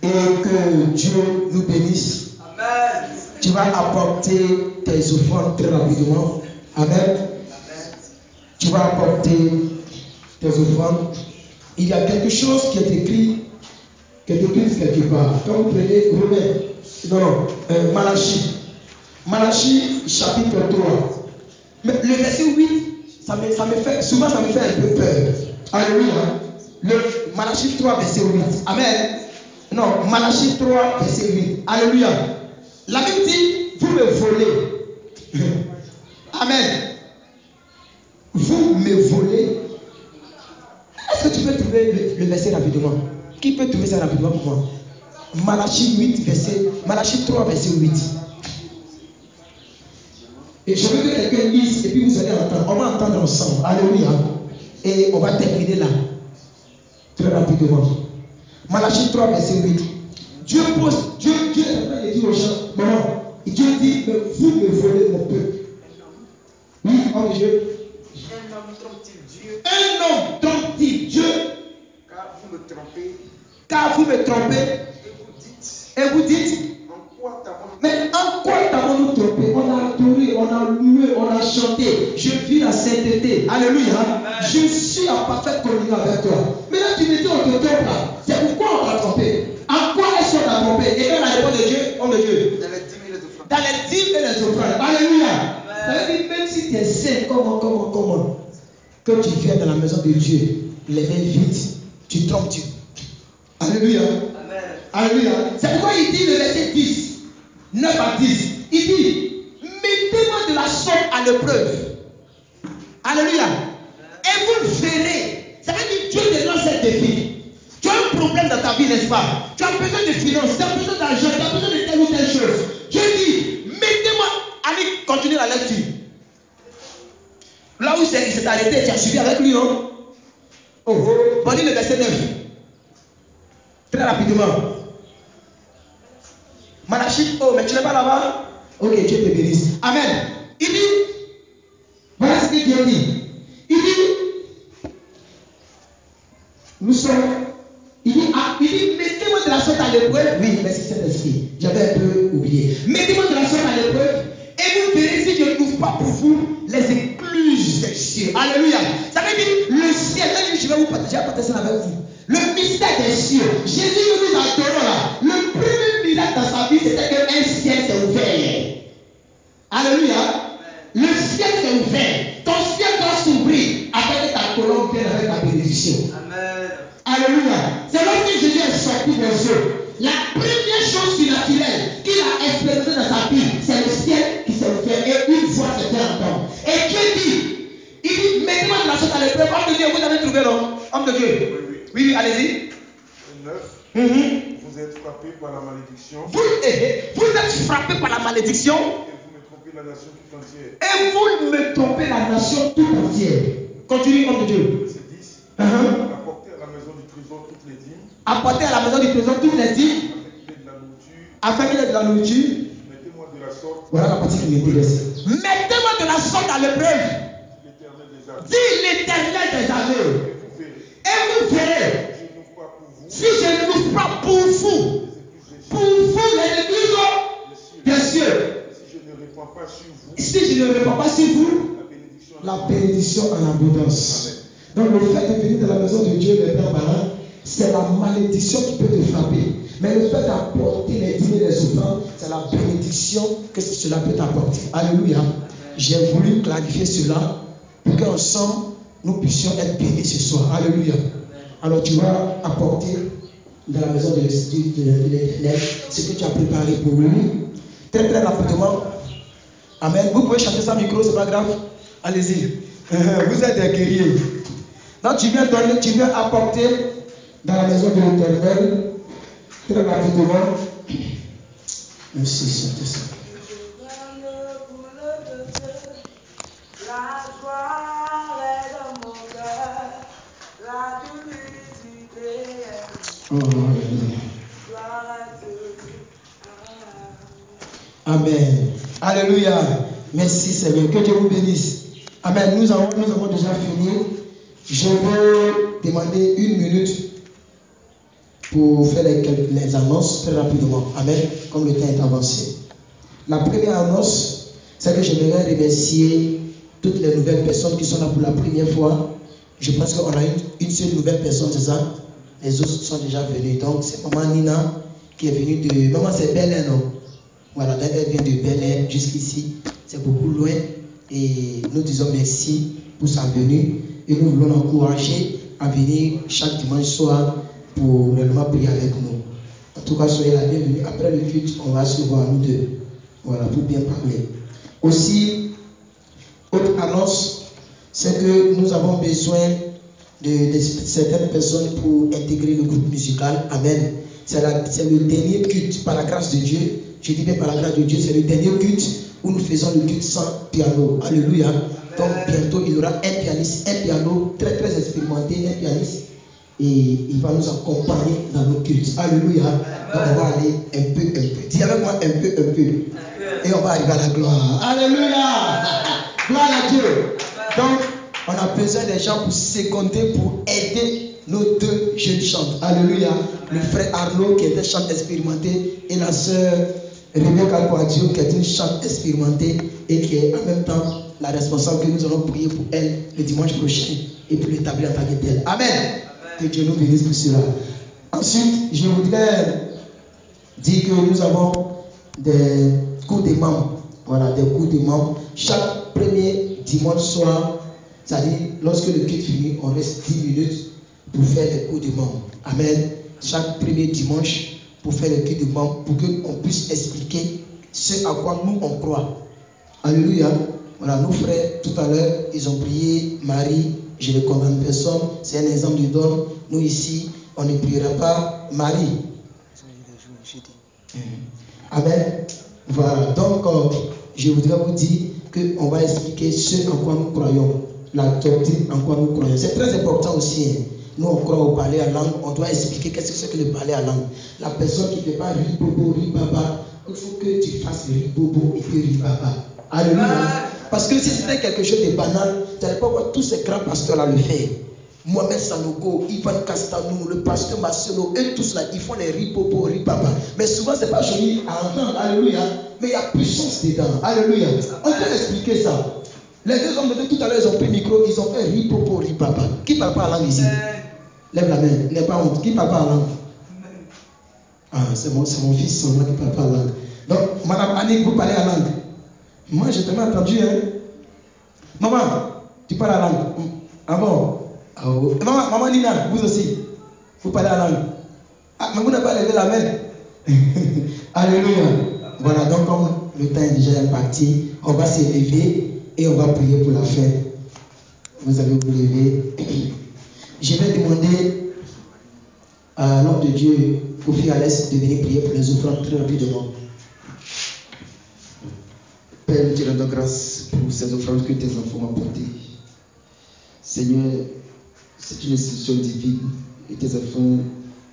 Et que Dieu nous bénisse. Amen. Tu vas apporter tes offrandes très rapidement. Amen. Tu vas apporter tes offrandes. Il y a quelque chose qui est écrit quelque part. Quand vous prenez Malachie chapitre 3. Mais le verset 8, ça me fait, souvent ça me fait un peu peur. Alléluia. Malachie 3, verset 8. Amen. Non, Malachie 3, verset 8. Alléluia. La Bible dit, vous me volez. Amen. Vous me volez. Est-ce que tu peux trouver le verset rapidement? Qui peut trouver ça rapidement pour moi? Malachie 3, verset 8. Et je veux que quelqu'un lise et puis vous allez entendre. On va entendre ensemble. Alléluia. Et on va terminer là. Très rapidement. Malachie 3, verset 8. Dieu est en train de dire aux gens, maman, Dieu dit, vous me volez mon peuple. Oui, homme de Dieu. Un homme trompe-t-il Dieu? Un homme trompe-t-il Dieu? Car vous me trompez. Car vous me trompez. Et vous dites, mais en quoi t'avons-nous trompé? On a adoré, on a loué, on a chanté. Je vis la sainteté. Alléluia. Je suis en parfaite communion avec toi. Mais là, tu me dis, on te trompe là. C'est pourquoi on t'a trompé. En quoi est-ce qu'on t'a trompé? Et quand la réponse de Dieu, homme de Dieu. Dans les dîmes et les offrandes. Dans les dîmes et les offrandes. Alléluia. Ça veut dire, même si tu es saint, comment, que tu viens dans la maison de Dieu, les mains vides, tu trompes Dieu. Alléluia. Amen. Alléluia. C'est pourquoi il dit le verset 10, 9 à 10. Il dit, mettez-moi de la sorte à l'épreuve. Alléluia. Et vous verrez. Ça veut dire Dieu te lance un défi. Tu as un problème dans ta vie, n'est-ce pas? Tu as besoin de finances, tu as besoin d'argent, tu as besoin de telle ou telle chose. Dieu dit, mettez-moi. Allez, continuez la lecture. Là où il s'est arrêté, tu as suivi avec lui, non? Oh, bon, le verset 9. Très rapidement. Malachie, oh, mais tu n'es pas là-bas? Ok, Dieu te bénisse. Amen. Il dit, voilà ce que Dieu dit. Il dit, nous sommes, il dit, mettez-moi de la sorte à l'épreuve. Oui, merci Saint-Esprit. J'avais un peu oublié. Mettez-moi de la sorte à l'épreuve et vous verrez si je ne trouve pas pour vous les écluses des cieux. Alléluia. Ça veut dire le ciel. Je vais vous partager ça avec vous. Le mystère des cieux. Jésus nous adorons là. Le premier miracle dans sa vie, c'était qu'un ciel s'est ouvert. Alléluia. Le ciel s'est ouvert. Ton ciel doit s'ouvrir afin que ta colombe vienne avec ta bénédiction. Amen. Alléluia. C'est lorsque Jésus est sorti des eaux. La première chose surnaturelle qu'il a expérimentée dans sa vie, c'est le ciel qui s'est ouvert et une voix s'est fait entendre. Et Dieu dit, il dit, mettez-moi de la sorte à l'épreuve. Homme de Dieu, vous avez trouvé, non? Homme de Dieu. Oui, allez-y. 9. Vous êtes frappés frappé par la malédiction. Vous êtes frappé par la malédiction. Et vous me trompez la nation tout entière. Et vous me trompez la nation tout entière. Continue, homme de Dieu. Verset 10. Uh-huh. Apportez à la maison du trésor toutes les dîmes. Apportez à la maison du trésor toutes les dîmes. Afin qu'il y ait de la nourriture. Afin qu'il y ait de la nourriture. Mettez-moi de la sorte. Voilà la partie qui m'intéresse. Mettez-moi de la sorte à l'épreuve. L'Éternel des armées. Dis l'Éternel des armées. Et vous verrez. Et vous verrez. Je n'ouvre pas pour vous. Si je n'ouvre pas pour vous. Pour vous, les églises des cieux. Si je ne répands pas sur vous. Si je ne répands pas sur vous. La bénédiction en abondance. Donc le fait de venir de la maison de Dieu, les pères marins, c'est la malédiction qui peut te frapper. Mais le fait d'apporter les dîmes et les offrandes, c'est la bénédiction que cela peut t'apporter. Alléluia. J'ai voulu clarifier cela pour qu'ensemble nous puissions être bénis ce soir. Alléluia. Alors tu vas apporter dans la maison de l'Éternel ce que tu as préparé pour lui. Très très rapidement. Amen. Vous pouvez chanter ça micro, c'est pas grave. Allez-y. Vous êtes des guerriers. Donc tu viens donner, tu viens apporter dans la maison de l'Éternel. Très rapidement. Merci, Saint-Esprit. La joie est dans mon cœur, la publicité est gloire à Dieu. Amen. Alléluia. Merci Seigneur. Que Dieu vous bénisse. Amen. Nous avons déjà fini. Je vais demander 1 minute pour faire les annonces très rapidement. Amen. Comme le temps est avancé. La première annonce, c'est que j'aimerais remercier toutes les nouvelles personnes qui sont là pour la première fois. Je pense qu'on a une seule nouvelle personne, c'est ça? Les autres sont déjà venus. Donc, c'est maman Nina qui est venue de... Maman, c'est Bel-Air, non? Voilà, elle vient de Bel-Air jusqu'ici. C'est beaucoup loin. Et nous disons merci pour sa venue. Et nous voulons l'encourager à venir chaque dimanche soir pour réellement prier avec nous. En tout cas, soyez la bienvenue. Après le culte, on va se voir nous deux. Voilà, pour bien parler. Aussi, autre annonce, c'est que nous avons besoin de certaines personnes pour intégrer le groupe musical. Amen. C'est le dernier culte par la grâce de Dieu. Je dis bien par la grâce de Dieu, c'est le dernier culte où nous faisons le culte sans piano. Alléluia. Donc bientôt, il y aura un pianiste, un piano très très expérimenté, un pianiste. Et il va nous accompagner dans nos cultes. Alléluia. Donc on va aller un peu. Dis avec moi un peu. Et on va arriver à la gloire. Alléluia. Gloire à Dieu. Donc, on a besoin des gens pour seconder, pour aider nos deux jeunes chantes. Alléluia. Le frère Arnaud qui est un chant expérimenté et la sœur Rebecca Kouadio qui est une chante expérimentée et qui est en même temps la responsable que nous allons prier pour elle le dimanche prochain et pour l'établir en tant que telle. Amen. Que Dieu nous bénisse pour cela. Ensuite, je voudrais dire que nous avons des cours de membres. Voilà, des cours de membres. Chaque premier dimanche soir, c'est-à-dire lorsque le culte finit, on reste 10 minutes pour faire les cours de membres. Amen. Chaque premier dimanche, pour faire les culte de membres, pour qu'on puisse expliquer ce à quoi nous on croit. Alléluia. Voilà, nos frères, tout à l'heure, ils ont prié Marie. Je ne condamne personne. C'est un exemple de don. Nous ici, on ne priera pas Marie. Amen. Voilà. Donc, je voudrais vous dire qu'on va expliquer ce en quoi nous croyons. La doctrine en quoi nous croyons. C'est très important aussi. Hein. Nous, on croit au parler à langue. On doit expliquer qu'est-ce que c'est que le parler à langue. La personne qui ne fait pas ribobo, ribaba, il faut que tu fasses ribobo et que ribaba. Alléluia. Parce que si c'était quelque chose de banal, tu n'allais pas voir tous ces grands pasteurs-là le faire. Mohamed Sanogo, Ivan Castanou, le pasteur Marcelo, eux tous là, ils font les ribobo, ribaba. Mais souvent, ce n'est pas joli à entendre. Alléluia. Mais il y a puissance dedans. Alléluia. On peut expliquer ça. Les deux hommes de tout à l'heure, ils ont pris le micro, ils ont fait ribobo, ribaba. Qui ne parle pas la langue ici? Lève la main. N'aie pas honte. Qui ne parle pas la langue? Ah, c'est mon fils, c'est moi qui ne parle pas la langue. Donc, Madame Annick, vous parlez la langue. Moi, j'ai tellement entendu, hein. Maman, tu parles la langue. Ah bon? Ah, oh. Maman Nina, vous aussi, vous parlez la langue. Ah, mais vous n'avez pas levé la main. Alléluia. Voilà, donc comme le temps est déjà parti, on va se lever et on va prier pour la fin. Vous allez vous lever. Je vais demander à l'homme de Dieu, Kofi Alès de venir prier pour les offrandes très rapidement. Père, nous te rendons grâce pour ces offrandes que tes enfants ont apportées. Seigneur, c'est une institution divine et tes enfants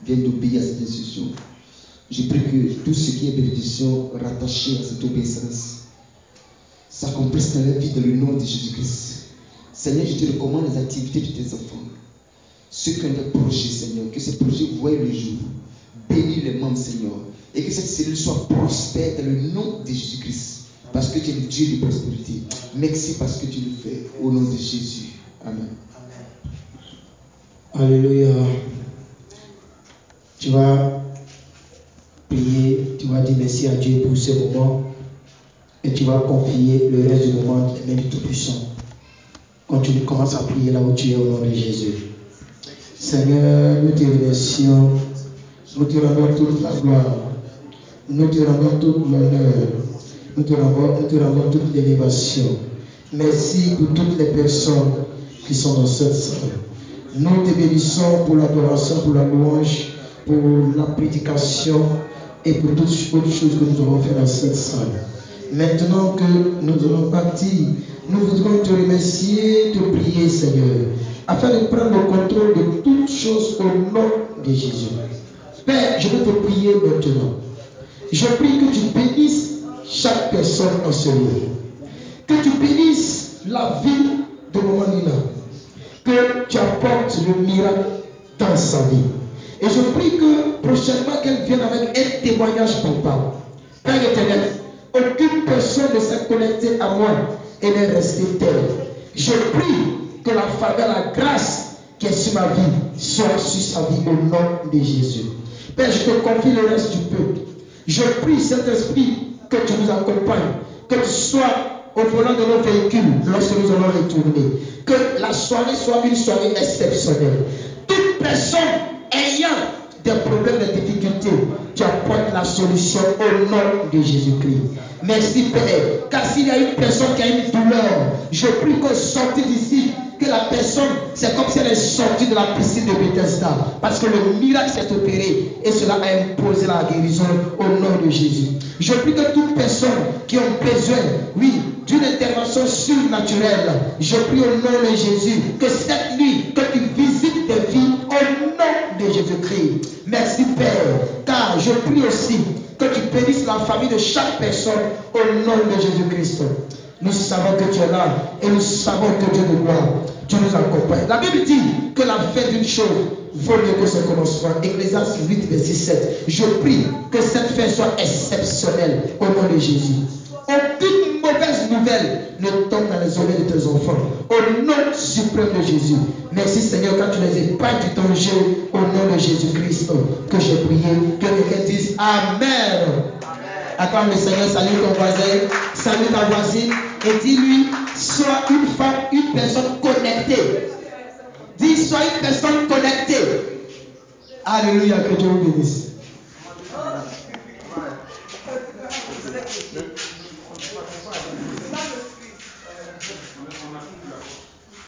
viennent d'obéir à cette institution. Je prie que tout ce qui est bénédiction rattaché à cette obéissance s'accomplisse dans la vie dans le nom de Jésus-Christ. Seigneur, je te recommande les activités de tes enfants. Ceux qui ont des projets, Seigneur, que ces projets voient le jour. Bénis les membres, Seigneur, et que cette cellule soit prospère dans le nom de Jésus-Christ. Parce que tu es le Dieu de prospérité. Merci parce que tu le fais. Au nom de Jésus. Amen. Alléluia. Tu vas prier, tu vas dire merci à Dieu pour ce moment et tu vas confier le reste du moment dans les mains du Tout-Puissant. Quand tu commences à prier là où tu es au nom de Jésus. Seigneur, nous te remercions, nous te rendons toute la gloire, nous te rendons tout l'honneur, nous te rendons toute l'élévation. Merci pour toutes les personnes qui sont dans cette salle. Nous te bénissons pour l'adoration, pour la louange, pour la prédication et pour toutes les choses que nous avons fait dans cette salle. Maintenant que nous allons partir, nous voudrons te remercier, te prier, Seigneur, afin de prendre le contrôle de toutes choses au nom de Jésus. Père, je veux te prier maintenant. Je prie que tu bénisses chaque personne en ce lieu. Que tu bénisses la vie de Maman Nina. Que tu apportes le miracle dans sa vie. Et je prie que prochainement qu'elle vienne avec un témoignage palpable. Père éternel, aucune personne ne s'est connectée à moi et n'est restée telle. Je prie que la faveur, la grâce qui est sur ma vie soit sur sa vie au nom de Jésus. Père, je te confie le reste du peuple. Je prie, Saint-Esprit, que tu nous accompagnes, que tu sois au volant de nos véhicules lorsque nous allons retourner. Que la soirée soit une soirée exceptionnelle. Toute personne ayant des problèmes, des difficultés, tu apportes la solution au nom de Jésus-Christ. Merci Père, car s'il y a une personne qui a une douleur, je prie qu'au sortir d'ici, que la personne, c'est comme si elle est sortie de la piscine de Bethesda, parce que le miracle s'est opéré et cela a imposé la guérison au nom de Jésus. Je prie que toute personne qui a besoin, oui, d'une intervention surnaturelle, je prie au nom de Jésus que cette nuit, que tu visites des vies au nom de Jésus-Christ. Merci Père, car je prie aussi que tu bénisses la famille de chaque personne au nom de Jésus-Christ. Nous savons que tu es là et nous savons que Dieu de gloire, tu nous accompagnes. La Bible dit que la fin d'une chose vaut mieux que son commencement. Ecclésiaste 8, verset 7. Je prie que cette fin soit exceptionnelle au nom de Jésus. Aucune mauvaise nouvelle ne tombe dans les oreilles de tes enfants. Au nom suprême de Jésus. Merci Seigneur quand tu les épargnes du danger au nom de Jésus-Christ que j'ai prié. Que quelqu'un dise Amen. Acclame le Seigneur, salue ton voisin, salue ta voisine et dis-lui, sois une femme, une personne connectée. Dis, sois une personne connectée. Alléluia, que Dieu vous bénisse.